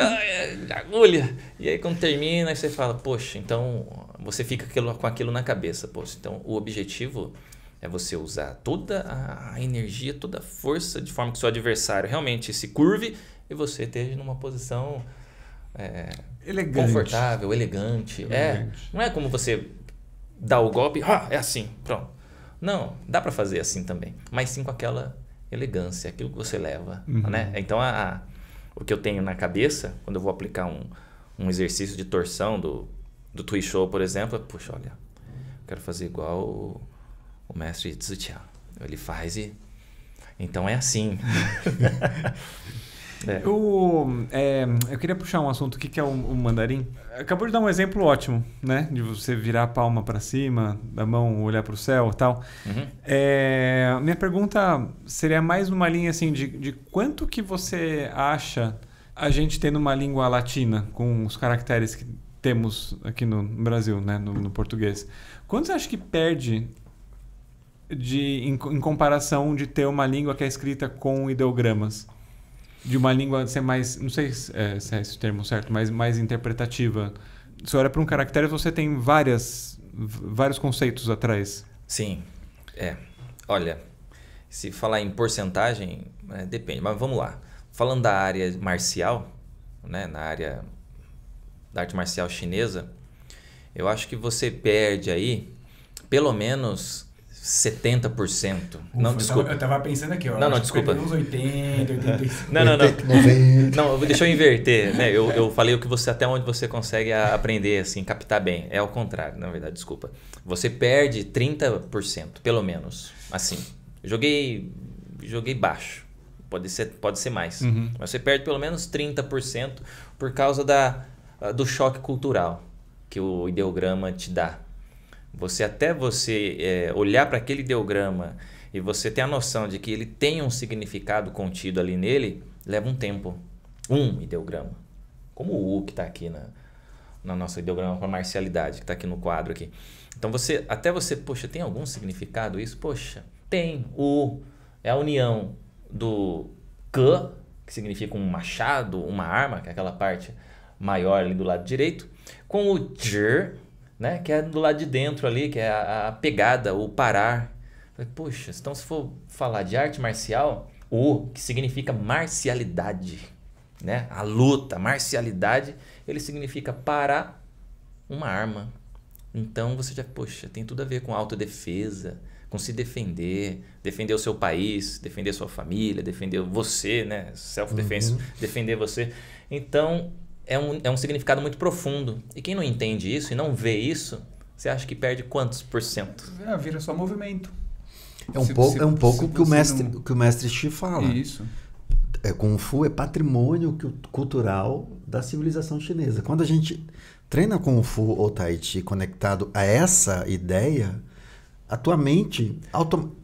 Agulha. E aí quando termina, aí você fala, poxa, então você fica com aquilo na cabeça. Poxa, então o objetivo é você usar toda a energia, toda a força, de forma que seu adversário realmente se curve e você esteja numa posição elegante. Confortável, elegante. Não é como você dá o golpe, é assim, pronto. Não, dá para fazer assim também, mas sim com aquela elegância, aquilo que você leva, né? Então, o que eu tenho na cabeça, quando eu vou aplicar um exercício de torção do Tuishou, por exemplo, puxa, olha, quero fazer igual o mestre Tzu-Tian. Ele faz e... Então é assim. Eu queria puxar um assunto aqui que é o mandarim. Acabou de dar um exemplo ótimo, né? De você virar a palma para cima, da mão olhar para o céu e tal. Minha pergunta seria mais numa linha assim de quanto que você acha a gente tendo uma língua latina com os caracteres que temos aqui no Brasil, né? No português. Quanto você acha que perde em comparação de ter uma língua que é escrita com ideogramas? De uma língua ser mais, não sei se é esse o termo certo, mas mais interpretativa. Se olha para um caractere, você tem vários conceitos atrás. Sim. Olha, se falar em porcentagem, depende. Mas vamos lá. Falando da área marcial, né, na área da arte marcial chinesa, eu acho que você perde aí pelo menos 70%. Não, desculpa. Eu tava pensando aqui, ó. Não, desculpa. Uns 80, 85. Não. Não, deixa eu inverter, né? Eu falei o que você, até onde você consegue aprender, assim, captar bem. É ao contrário, na verdade, desculpa. Você perde 30%, pelo menos. Assim, joguei baixo. Pode ser mais. Mas você perde pelo menos 30% por causa do choque cultural que o ideograma te dá. Você olhar para aquele ideograma e você ter a noção de que ele tem um significado contido ali nele, leva um tempo. Um ideograma. Como o U que está aqui na nossa ideograma com a marcialidade, que está aqui no quadro aqui. Então, poxa, tem algum significado isso? Poxa, tem. O U é a união do K, que significa um machado, uma arma, que é aquela parte maior ali do lado direito, com o J, né, que é do lado de dentro ali, que é a pegada, o parar. Poxa, então se for falar de arte marcial, o que significa marcialidade, né, a luta, a marcialidade, ele significa parar uma arma. Então você já, poxa, tem tudo a ver com autodefesa, com se defender, defender o seu país, defender sua família, defender você, né, self-defense, defender você. Então é um significado muito profundo. E quem não entende isso e não vê isso, você acha que perde quantos %? Vira só movimento. É um pouco o que o mestre Xi fala. Isso. Kung Fu é patrimônio cultural da civilização chinesa. Quando a gente treina Kung Fu ou Tai Chi conectado a essa ideia, a tua mente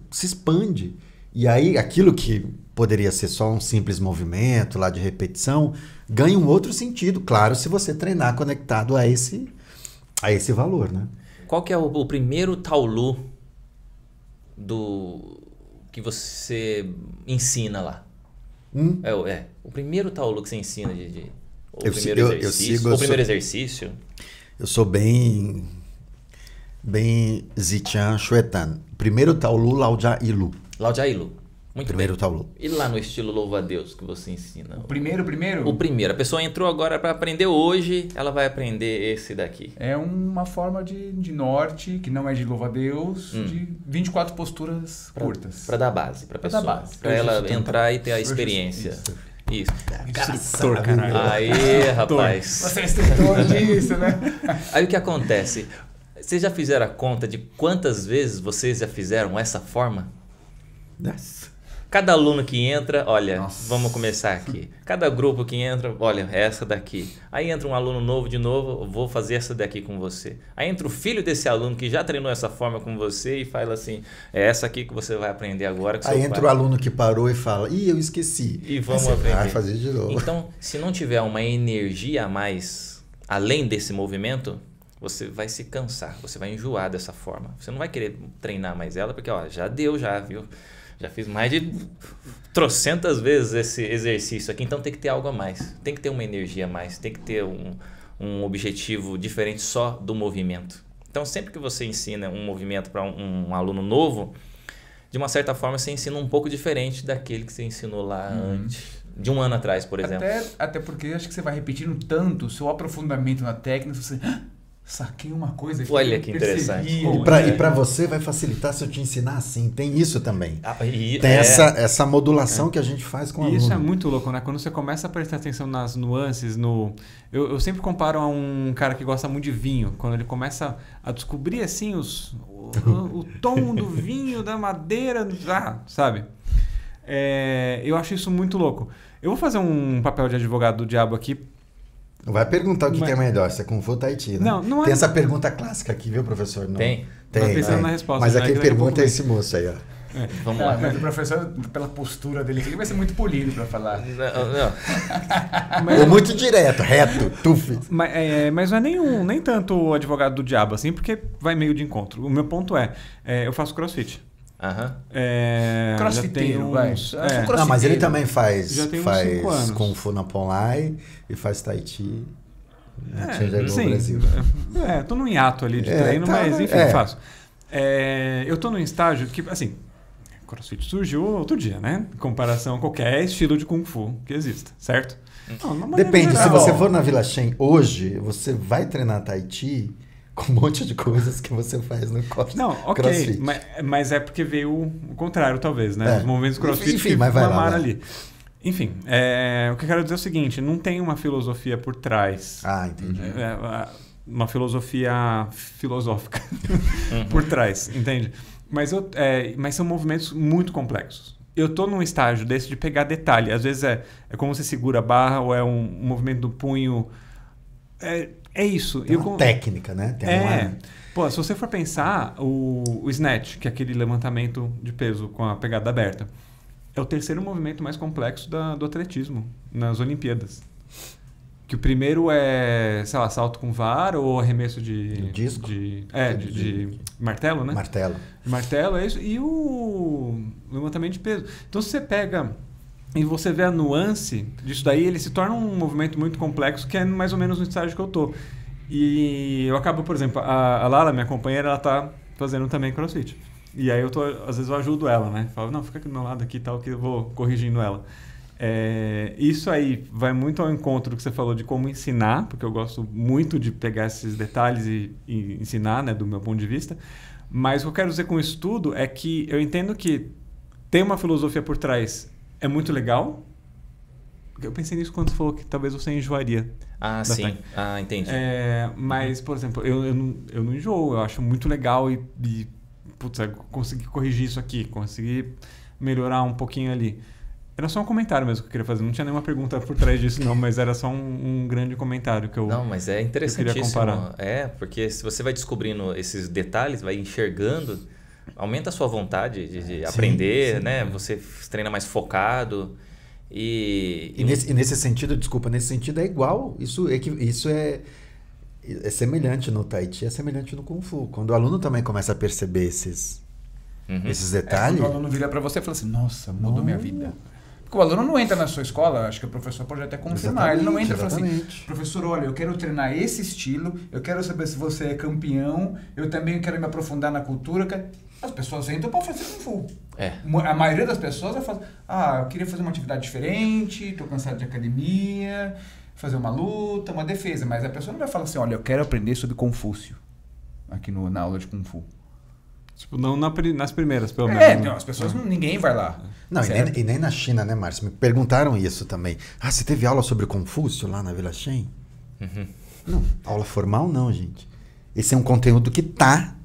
se expande. E aí aquilo que poderia ser só um simples movimento lá de repetição, ganha um outro sentido, claro, se você treinar conectado a esse valor, né? Qual que é o primeiro Taolu que você ensina lá? O primeiro Taolu que você ensina o primeiro exercício? Eu sou bem Ziqian Xuetan. Primeiro Taolu, Lao Jia Ilu. Lao Jia Ilu. Muito primeiro bem. Taolu. E lá no estilo louva-a-Deus que você ensina? O primeiro? O primeiro. A pessoa entrou agora para aprender hoje, ela vai aprender esse daqui. É uma forma de norte, que não é de louva-a-Deus, de 24 posturas curtas. Para dar base para a pessoa. Para ela entrar e ter a experiência. Isso. Instrutor, caralho. Aí, rapaz. Você é instrutor disso, né? Aí o que acontece? Vocês já fizeram a conta de quantas vezes vocês já fizeram essa forma? Yes. Cada aluno que entra, olha, vamos começar aqui. Cada grupo que entra, olha, essa daqui. Aí entra um aluno novo de novo, vou fazer essa daqui com você. Aí entra o filho desse aluno que já treinou essa forma com você e fala assim, é essa aqui que você vai aprender agora. Aí entra o aluno que parou e fala, eu esqueci. E vamos aprender. Vai fazer de novo. Então, se não tiver uma energia a mais, além desse movimento, você vai se cansar, você vai enjoar dessa forma. Você não vai querer treinar mais ela, porque já deu, viu? Já fiz mais de trocentas vezes esse exercício aqui, então tem que ter algo a mais. Tem que ter uma energia a mais, tem que ter um objetivo diferente só do movimento. Então, sempre que você ensina um movimento para um aluno novo, de uma certa forma você ensina um pouco diferente daquele que você ensinou lá antes, de um ano atrás, por exemplo. Até porque acho que você vai repetindo tanto o seu aprofundamento na técnica, você... Saquei uma coisa que olha que interessante. E para você vai facilitar se eu te ensinar assim. Tem isso também. Tem essa modulação que a gente faz com o aluno. Isso é muito louco, né? Quando você começa a prestar atenção nas nuances, eu sempre comparo a um cara que gosta muito de vinho. Quando ele começa a descobrir assim o tom do vinho, da madeira, sabe? Eu acho isso muito louco. Eu vou fazer um papel de advogado do diabo aqui. Vai perguntar o que é melhor, se é Kung Fu ou Tai Chi, né? Não tem essa pergunta clássica aqui, viu, professor? Tem. Mas pensando na resposta. Mas quem pergunta é esse moço aí, ó. Vamos lá. Mas o professor, pela postura dele, ele vai ser muito polido para falar. Não. Ou muito direto, reto, tuf. Mas não é nem tanto o advogado do diabo, assim, porque vai meio de encontro. O meu ponto eu faço crossfit. Crossfiteiro, vai. Não, mas ele também faz Kung Fu na Ponlai e faz Tai Chi. Sim. Brasil. Tô num hiato ali de treino, mas enfim, faço. Eu tô num estágio que, assim, CrossFit surgiu outro dia, né? Em comparação a qualquer estilo de Kung Fu que exista, certo? Depende, se você for na Vila Shen hoje, você vai treinar Tai Chi com um monte de coisas que você faz no CrossFit. Não, ok, mas é porque veio o contrário, talvez, né? Os movimentos CrossFit que mamaram ali. Enfim, o que eu quero dizer é o seguinte, não tem uma filosofia por trás. Entendi. Uma filosofia filosófica por trás, entende? Mas são movimentos muito complexos. Eu tô num estágio desse de pegar detalhe. Às vezes é como você segura a barra ou é um movimento do punho. É isso. Tem uma técnica, né? Pô, se você for pensar, o snatch, que é aquele levantamento de peso com a pegada aberta, é o terceiro movimento mais complexo do atletismo nas Olimpíadas. Que o primeiro é, sei lá, salto com vara ou arremesso de... Disco? De martelo, né? Martelo. Martelo, é isso. E o levantamento de peso. Então, se você pega e você vê a nuance disso daí, ele se torna um movimento muito complexo, que é mais ou menos no estágio que eu tô. E eu acabo, por exemplo, a Lala, minha companheira, ela tá fazendo também CrossFit. E aí às vezes eu ajudo ela, né? Falo, não, fica aqui do meu lado aqui e tal, que eu vou corrigindo ela. Isso aí vai muito ao encontro do que você falou de como ensinar, porque eu gosto muito de pegar esses detalhes e ensinar, né, do meu ponto de vista. Mas o que eu quero dizer com isso tudo é que eu entendo que tem uma filosofia por trás é muito legal. Eu pensei nisso quando você falou que talvez você enjoaria. Ah, sim. Técnica. Ah, entendi. Mas, por exemplo, eu não enjoo. Eu acho muito legal putz, consegui corrigir isso aqui, consegui melhorar um pouquinho ali. Era só um comentário mesmo que eu queria fazer. Não tinha nenhuma pergunta por trás disso, não, mas era só um grande comentário que eu Não, mas é interessantíssimo. comparar. Porque se você vai descobrindo esses detalhes, vai enxergando, aumenta a sua vontade de aprender, sim, né? Você treina mais focado. E nesse sentido, desculpa, nesse sentido é igual. Isso é semelhante no Tai Chi, é semelhante no Kung Fu. Quando o aluno também começa a perceber esses detalhes... Quando o aluno vira para você e fala assim, nossa, mudou minha vida. Porque o aluno não entra na sua escola, acho que o professor pode até confirmar. Ele não entra e fala assim, professor, olha, eu quero treinar esse estilo, eu quero saber se você é campeão, eu também quero me aprofundar na cultura. As pessoas entram para fazer Kung Fu. A maioria das pessoas vai falar, eu queria fazer uma atividade diferente, estou cansado de academia, fazer uma luta, uma defesa. Mas a pessoa não vai falar assim, olha, eu quero aprender sobre Confúcio, aqui na aula de Kung Fu. Tipo, não nas primeiras, pelo menos. Não, as pessoas, ninguém vai lá. Não, e nem na China, né, Márcio? Me perguntaram isso também. Você teve aula sobre Confúcio lá na Vila Shen? Não, aula formal não, gente. Esse é um conteúdo que tá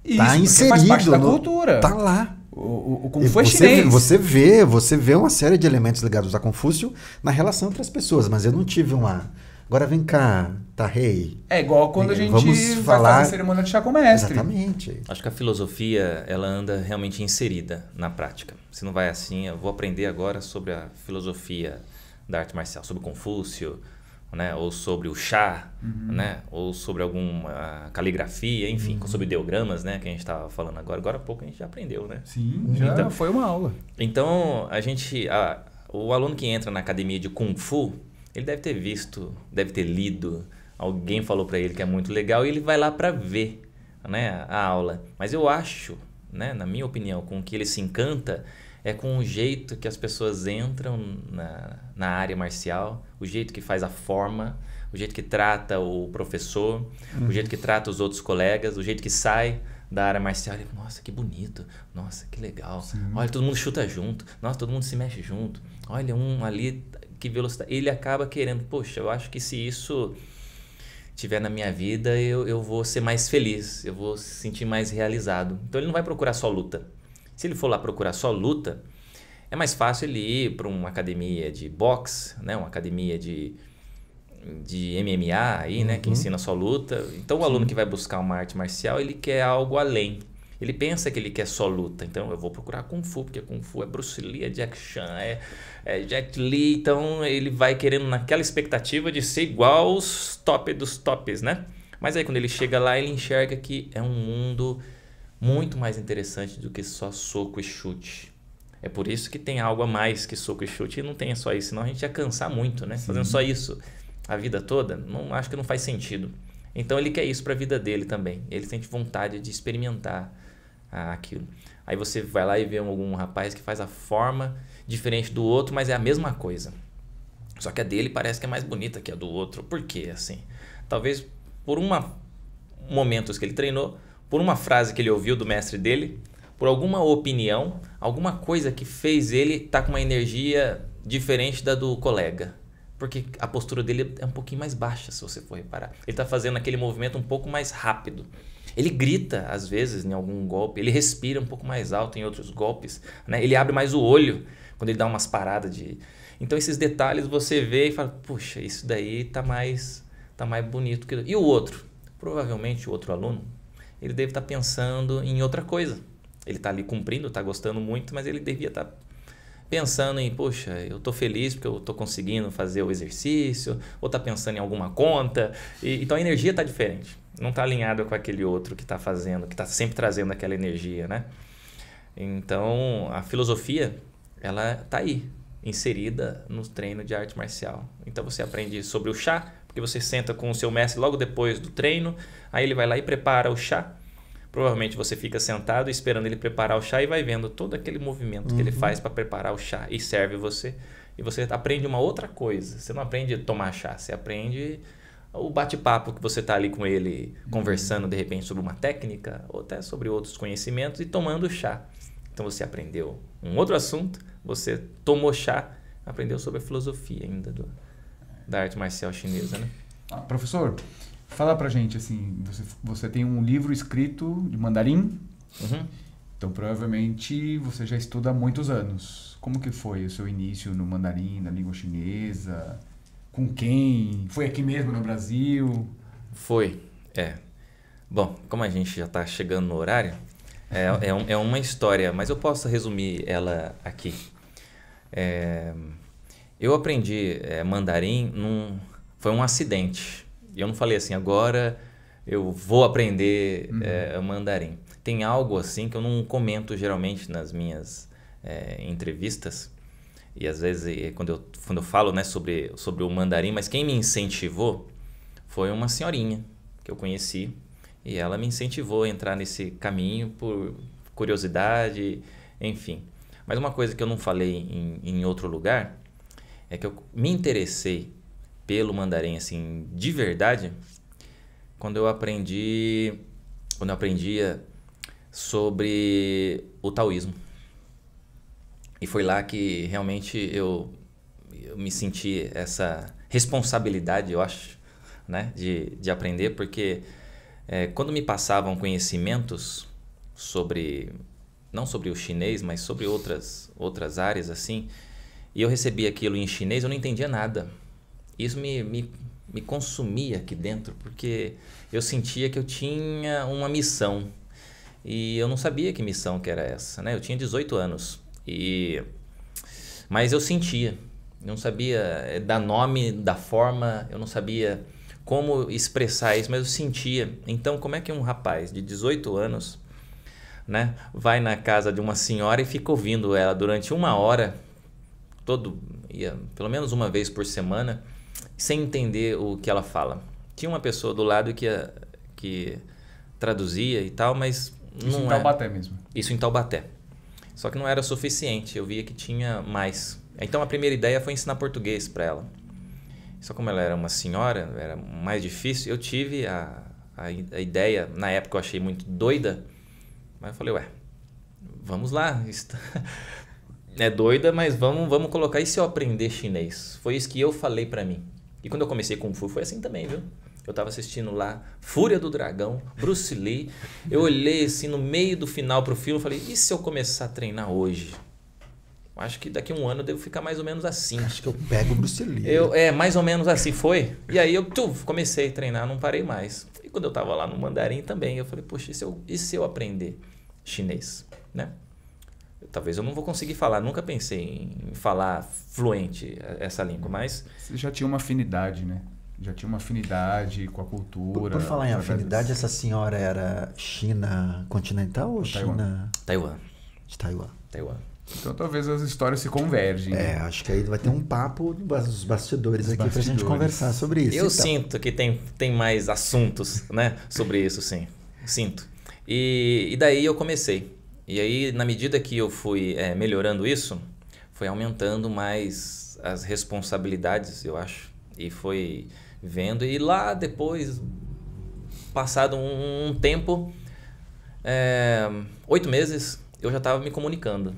inserido. Faz parte da cultura. Tá lá. O Kung Fu é chinês. Você vê uma série de elementos ligados a Confúcio na relação entre as pessoas, mas eu não tive uma... Agora vem cá, Tarrei. É igual quando a gente vai fazer cerimônia de chá com o mestre. Exatamente. Acho que a filosofia, ela anda realmente inserida na prática. Se não vai assim, eu vou aprender agora sobre a filosofia da arte marcial, sobre Confúcio, né? Ou sobre o chá, né? Ou sobre alguma caligrafia, enfim, sobre ideogramas, né? Que a gente estava falando agora. Agora há pouco a gente já aprendeu, né? Sim, já foi uma aula. Então, o aluno que entra na academia de Kung Fu, ele deve ter visto, deve ter lido, alguém falou para ele que é muito legal e ele vai lá para ver, né, a aula. Mas eu acho, né, na minha opinião, com o que ele se encanta é com o jeito que as pessoas entram na área marcial, o jeito que faz a forma, o jeito que trata o professor, o jeito que trata os outros colegas, o jeito que sai da área marcial. Ele, nossa, que bonito, nossa, que legal. Sim. Olha, todo mundo chuta junto, nossa, todo mundo se mexe junto. Olha, um ali... Que velocidade. Ele acaba querendo, poxa, eu acho que se isso tiver na minha vida, eu vou ser mais feliz, eu vou se sentir mais realizado. Então ele não vai procurar só luta. Se ele for lá procurar só luta, é mais fácil ele ir para uma academia de boxe, né? Uma academia de MMA aí, né? Que ensina só luta. Então o aluno que vai buscar uma arte marcial, ele quer algo além. Ele pensa que ele quer só luta. Então eu vou procurar Kung Fu, porque Kung Fu é Bruce Lee, é Jack Chan, é Jet Li. Então ele vai querendo naquela expectativa de ser igual os top dos tops, né? Mas aí quando ele chega lá, ele enxerga que é um mundo muito mais interessante do que só soco e chute. É por isso que tem algo a mais que soco e chute, e não tem só isso, senão a gente ia cansar muito, né? Fazendo só isso a vida toda, acho que não faz sentido. Então ele quer isso para a vida dele também. Ele sente vontade de experimentar aquilo. Aí você vai lá e vê algum rapaz que faz a forma diferente do outro, mas é a mesma coisa. Só que a dele parece que é mais bonita que a do outro. Por quê? Assim, talvez por momentos que ele treinou, por uma frase que ele ouviu do mestre dele, por alguma opinião, alguma coisa que fez ele estar com uma energia diferente da do colega. Porque a postura dele é um pouquinho mais baixa, se você for reparar. Ele está fazendo aquele movimento um pouco mais rápido. Ele grita, às vezes, em algum golpe. Ele respira um pouco mais alto em outros golpes, né? Ele abre mais o olho quando ele dá umas paradas de... Então, esses detalhes você vê e fala, puxa, isso daí tá mais bonito. E o outro? Provavelmente o outro aluno, ele deve estar pensando em outra coisa. Ele está ali cumprindo, está gostando muito, mas ele devia estar pensando em, poxa, eu tô feliz porque eu tô conseguindo fazer o exercício, ou tá pensando em alguma conta. Então a energia tá diferente. Não tá alinhada com aquele outro que tá fazendo, que tá sempre trazendo aquela energia, né? Então a filosofia, ela tá aí, inserida no treino de arte marcial. Então você aprende sobre o chá, porque você senta com o seu mestre logo depois do treino, aí ele vai lá e prepara o chá. Provavelmente você fica sentado esperando ele preparar o chá e vai vendo todo aquele movimento que ele faz para preparar o chá e serve você. E você aprende uma outra coisa. Você não aprende a tomar chá, você aprende o bate-papo que você está ali com ele, conversando de repente sobre uma técnica ou até sobre outros conhecimentos e tomando chá. Então você aprendeu um outro assunto, você tomou chá, aprendeu sobre a filosofia ainda da arte marcial chinesa, né? Professor, fala pra gente, assim, você tem um livro escrito de mandarim, então provavelmente você já estuda há muitos anos. Como que foi o seu início no mandarim, na língua chinesa? Com quem? Foi aqui mesmo no Brasil? Foi, Bom, como a gente já está chegando no horário, é uma história, mas eu posso resumir ela aqui. Eu aprendi mandarim, foi um acidente. E eu não falei assim, agora eu vou aprender mandarim. Tem algo assim que eu não comento geralmente nas minhas entrevistas. E às vezes quando eu falo, né, sobre o mandarim, mas quem me incentivou foi uma senhorinha que eu conheci. E ela me incentivou a entrar nesse caminho por curiosidade, enfim. Mas uma coisa que eu não falei em outro lugar é que eu me interessei pelo mandarim, assim, de verdade, quando eu aprendia sobre o taoísmo. E foi lá que realmente eu me senti essa responsabilidade, eu acho, né, de aprender, porque quando me passavam conhecimentos sobre, não sobre o chinês, mas sobre outras áreas, assim, e eu recebia aquilo em chinês, eu não entendia nada. Isso me consumia aqui dentro, porque eu sentia que eu tinha uma missão. E eu não sabia que missão que era essa, né? Eu tinha 18 anos. Mas eu sentia. Eu não sabia dar nome, da forma, eu não sabia como expressar isso, mas eu sentia. Então, como é que um rapaz de 18 anos, né, vai na casa de uma senhora e fica ouvindo ela durante 1 hora, pelo menos uma vez por semana, sem entender o que ela fala? Tinha uma pessoa do lado que traduzia e tal, mas isso em Taubaté mesmo? Isso em Taubaté. Só que não era suficiente, eu via que tinha mais. Então a primeira ideia foi ensinar português para ela. Só como ela era uma senhora, era mais difícil, eu tive a ideia, na época eu achei muito doida, mas eu falei, vamos lá, é doida, mas vamos colocar, e se eu aprender chinês? Foi isso que eu falei para mim. E quando eu comecei Kung Fu foi assim também, viu? Eu tava assistindo lá Fúria do Dragão, Bruce Lee. Eu olhei assim no meio do final pro filme e falei, e se eu começar a treinar hoje? Acho que daqui a 1 ano eu devo ficar mais ou menos assim. Acho que eu pego o Bruce Lee. Mais ou menos assim foi. E aí eu comecei a treinar, não parei mais. E quando eu tava lá no mandarim também, eu falei, poxa, e se eu aprender chinês, né? Talvez eu não vou conseguir falar, nunca pensei em falar fluente essa língua, mas... Você já tinha uma afinidade, né? Já tinha uma afinidade com a cultura. Por falar em afinidade, essa senhora era China continental ou China... Taiwan. De Taiwan. Então talvez as histórias se convergem. Acho que aí vai ter um papo dos bastidores aqui pra gente conversar sobre isso. Eu sinto que tem mais assuntos, né, sobre isso, sim. Sinto. E daí eu comecei. E aí, na medida que eu fui melhorando isso, foi aumentando mais as responsabilidades, eu acho. E foi vendo. E lá depois, passado um tempo, 8 meses, eu já estava me comunicando.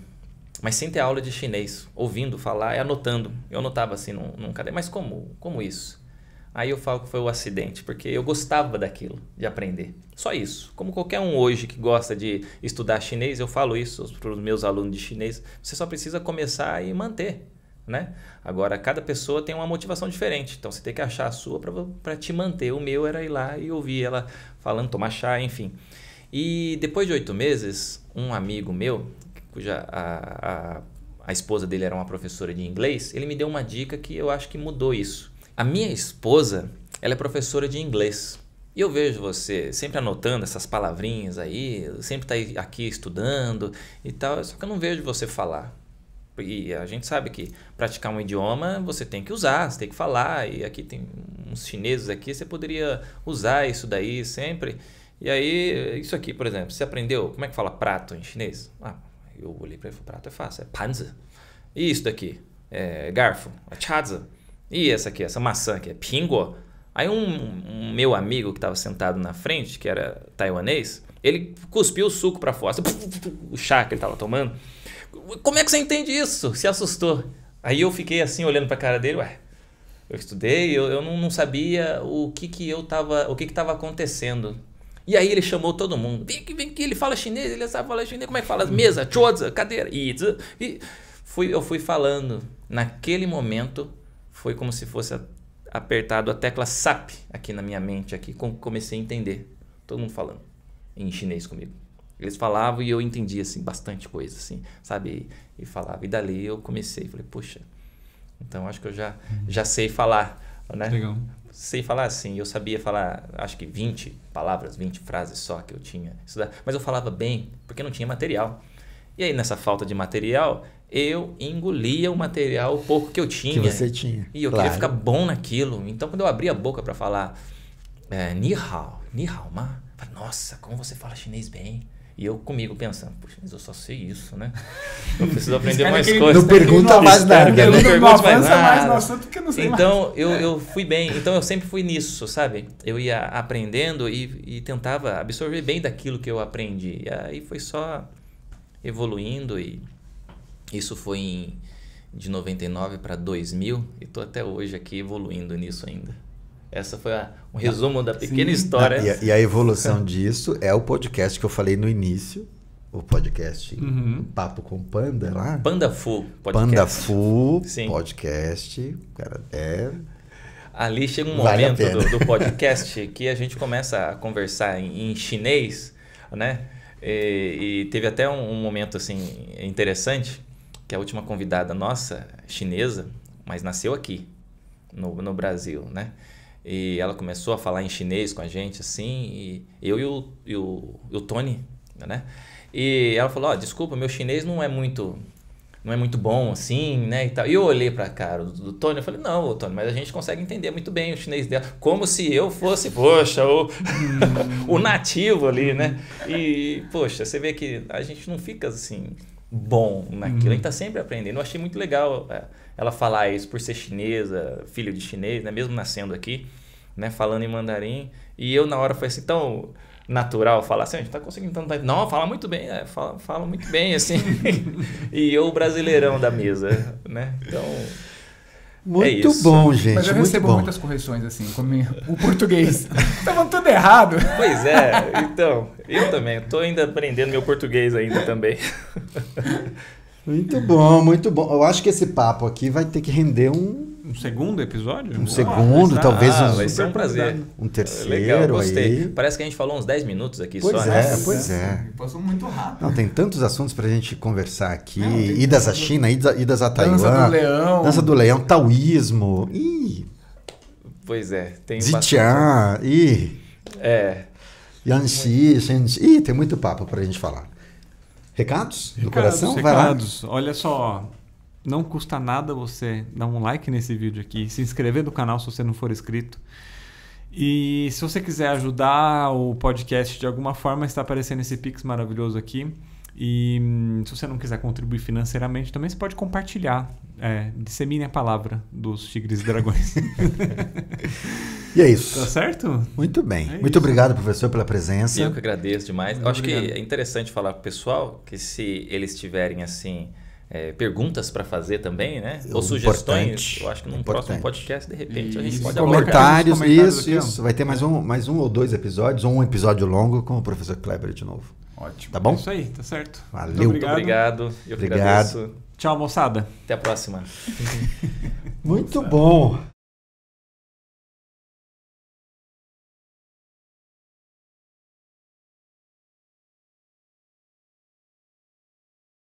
Mas sem ter aula de chinês, ouvindo falar e anotando. Eu anotava assim num caderno. Mas como isso? Aí eu falo que foi o acidente, porque eu gostava daquilo, de aprender. Só isso. Como qualquer um hoje que gosta de estudar chinês, eu falo isso para os meus alunos de chinês. Você só precisa começar e manter, né? Agora, cada pessoa tem uma motivação diferente. Então, você tem que achar a sua para te manter. O meu era ir lá e ouvir ela falando, tomar chá, enfim. E depois de 8 meses, um amigo meu, cuja a esposa dele era uma professora de inglês, ele me deu uma dica que eu acho que mudou isso. A minha esposa, ela é professora de inglês. E eu vejo você sempre anotando essas palavrinhas aí, sempre está aqui estudando e tal, só que eu não vejo você falar. E a gente sabe que praticar um idioma você tem que usar, você tem que falar. E aqui tem uns chineses aqui, você poderia usar isso daí sempre. E aí, isso aqui, por exemplo, você aprendeu como é que fala prato em chinês? Eu olhei para ele e falei, prato é fácil, é panzi. E isso daqui? É garfo, é chazi. E essa aqui, essa maçã aqui, é pinguo. Aí um meu amigo que estava sentado na frente, que era taiwanês, ele cuspiu o suco para fora, o chá que ele estava tomando. Como é que você entende isso? Se assustou. Aí eu fiquei assim olhando para a cara dele, eu estudei, eu não sabia o que estava acontecendo. E aí ele chamou todo mundo. Vem aqui, ele fala chinês, ele sabe falar chinês, como é que fala? Mesa, choza, cadeira. E eu fui falando. Naquele momento, foi como se fosse apertado a tecla SAP aqui na minha mente, aqui, comecei a entender. Todo mundo falando em chinês comigo. Eles falavam e eu entendia, assim, bastante coisa, assim, sabe? E falava. E dali eu comecei, falei, poxa, então acho que eu já sei falar, né? Legal. Sei falar assim, eu sabia falar, acho que 20 palavras, 20 frases só que eu tinha estudado. Mas eu falava bem, porque não tinha material. E aí, nessa falta de material, eu engolia o material, o pouco que eu tinha. Que você tinha. E eu queria ficar bom naquilo. Então, quando eu abria a boca para falar ni hao ma, nossa, como você fala chinês bem. E eu comigo pensando, puxa, mas eu só sei isso, né? Eu preciso aprender mais coisas. Não pergunta mais nada. Não pergunta mais nada. No assunto que eu não sei então, eu fui bem. Então, eu sempre fui nisso, sabe? Eu ia aprendendo e tentava absorver bem daquilo que eu aprendi. E aí foi só evoluindo e isso foi de 99 para 2000 e estou até hoje aqui evoluindo nisso ainda. Essa foi um resumo da pequena história. E a evolução disso é o podcast que eu falei no início, o podcast Papo com Panda lá. Panda Fu podcast. Panda Fu Sim. Podcast. Cara, Ali chega um vale momento do podcast que a gente começa a conversar em chinês, né? E teve até um momento assim interessante, que a última convidada nossa, chinesa, mas nasceu aqui, no Brasil, né? E ela começou a falar em chinês com a gente, assim, e eu e o Tony, né? E ela falou, desculpa, meu chinês não é muito bom, assim, né, e tal. E eu olhei pra cara do Tony, eu falei, não, Tony, mas a gente consegue entender muito bem o chinês dela, como se eu fosse, poxa, o nativo ali, né? E, poxa, você vê que a gente não fica, assim, bom naquilo, a gente tá sempre aprendendo. Eu achei muito legal ela falar isso por ser chinesa, filho de chinês, né, mesmo nascendo aqui, né, falando em mandarim, e eu na hora foi assim, tão natural falar assim, a gente tá conseguindo tanto... Não, fala muito bem, fala muito bem, assim. E eu, o brasileirão da mesa, né? Então, muito bom, gente. Mas eu muito recebo bom. muitas correções, assim, como o português. Estavam tudo errado. Pois é, então, eu também, eu tô ainda aprendendo meu português ainda também. Muito bom, muito bom. Eu acho que esse papo aqui vai ter que render um segundo episódio? Segundo, talvez vai ser um prazer. Um terceiro. Legal, gostei. Aí. Parece que a gente falou uns 10 minutos aqui pois só, né? Pois é. Passou muito rápido. Não, tem tantos assuntos pra gente conversar aqui. Idas à China, idas a Taiwan. Dança do Leão. Dança do Leão, taoísmo. Pois é, tem Zijian. Yanxi, Shenxi. Tem muito papo pra gente falar. Recados do coração? Vai lá. Olha só, não custa nada você dar um like nesse vídeo aqui, se inscrever no canal se você não for inscrito. E se você quiser ajudar o podcast de alguma forma, está aparecendo esse Pix maravilhoso aqui. E se você não quiser contribuir financeiramente, também você pode compartilhar. Dissemine a palavra dos Tigres e Dragões. E é isso. Tá certo? Muito bem. Muito obrigado, professor, pela presença. Eu que agradeço demais. Eu acho que é interessante falar para o pessoal que se eles tiverem assim perguntas para fazer também, né? Ou sugestões, eu acho que num próximo podcast, de repente, a gente pode comentários. Isso. Vai ter mais um ou dois episódios, ou um episódio longo com o professor Kleber de novo. Ótimo. Tá bom? Isso aí, tá certo. Valeu. Muito obrigado. Eu que agradeço. Tchau, moçada. Até a próxima. Muito bom.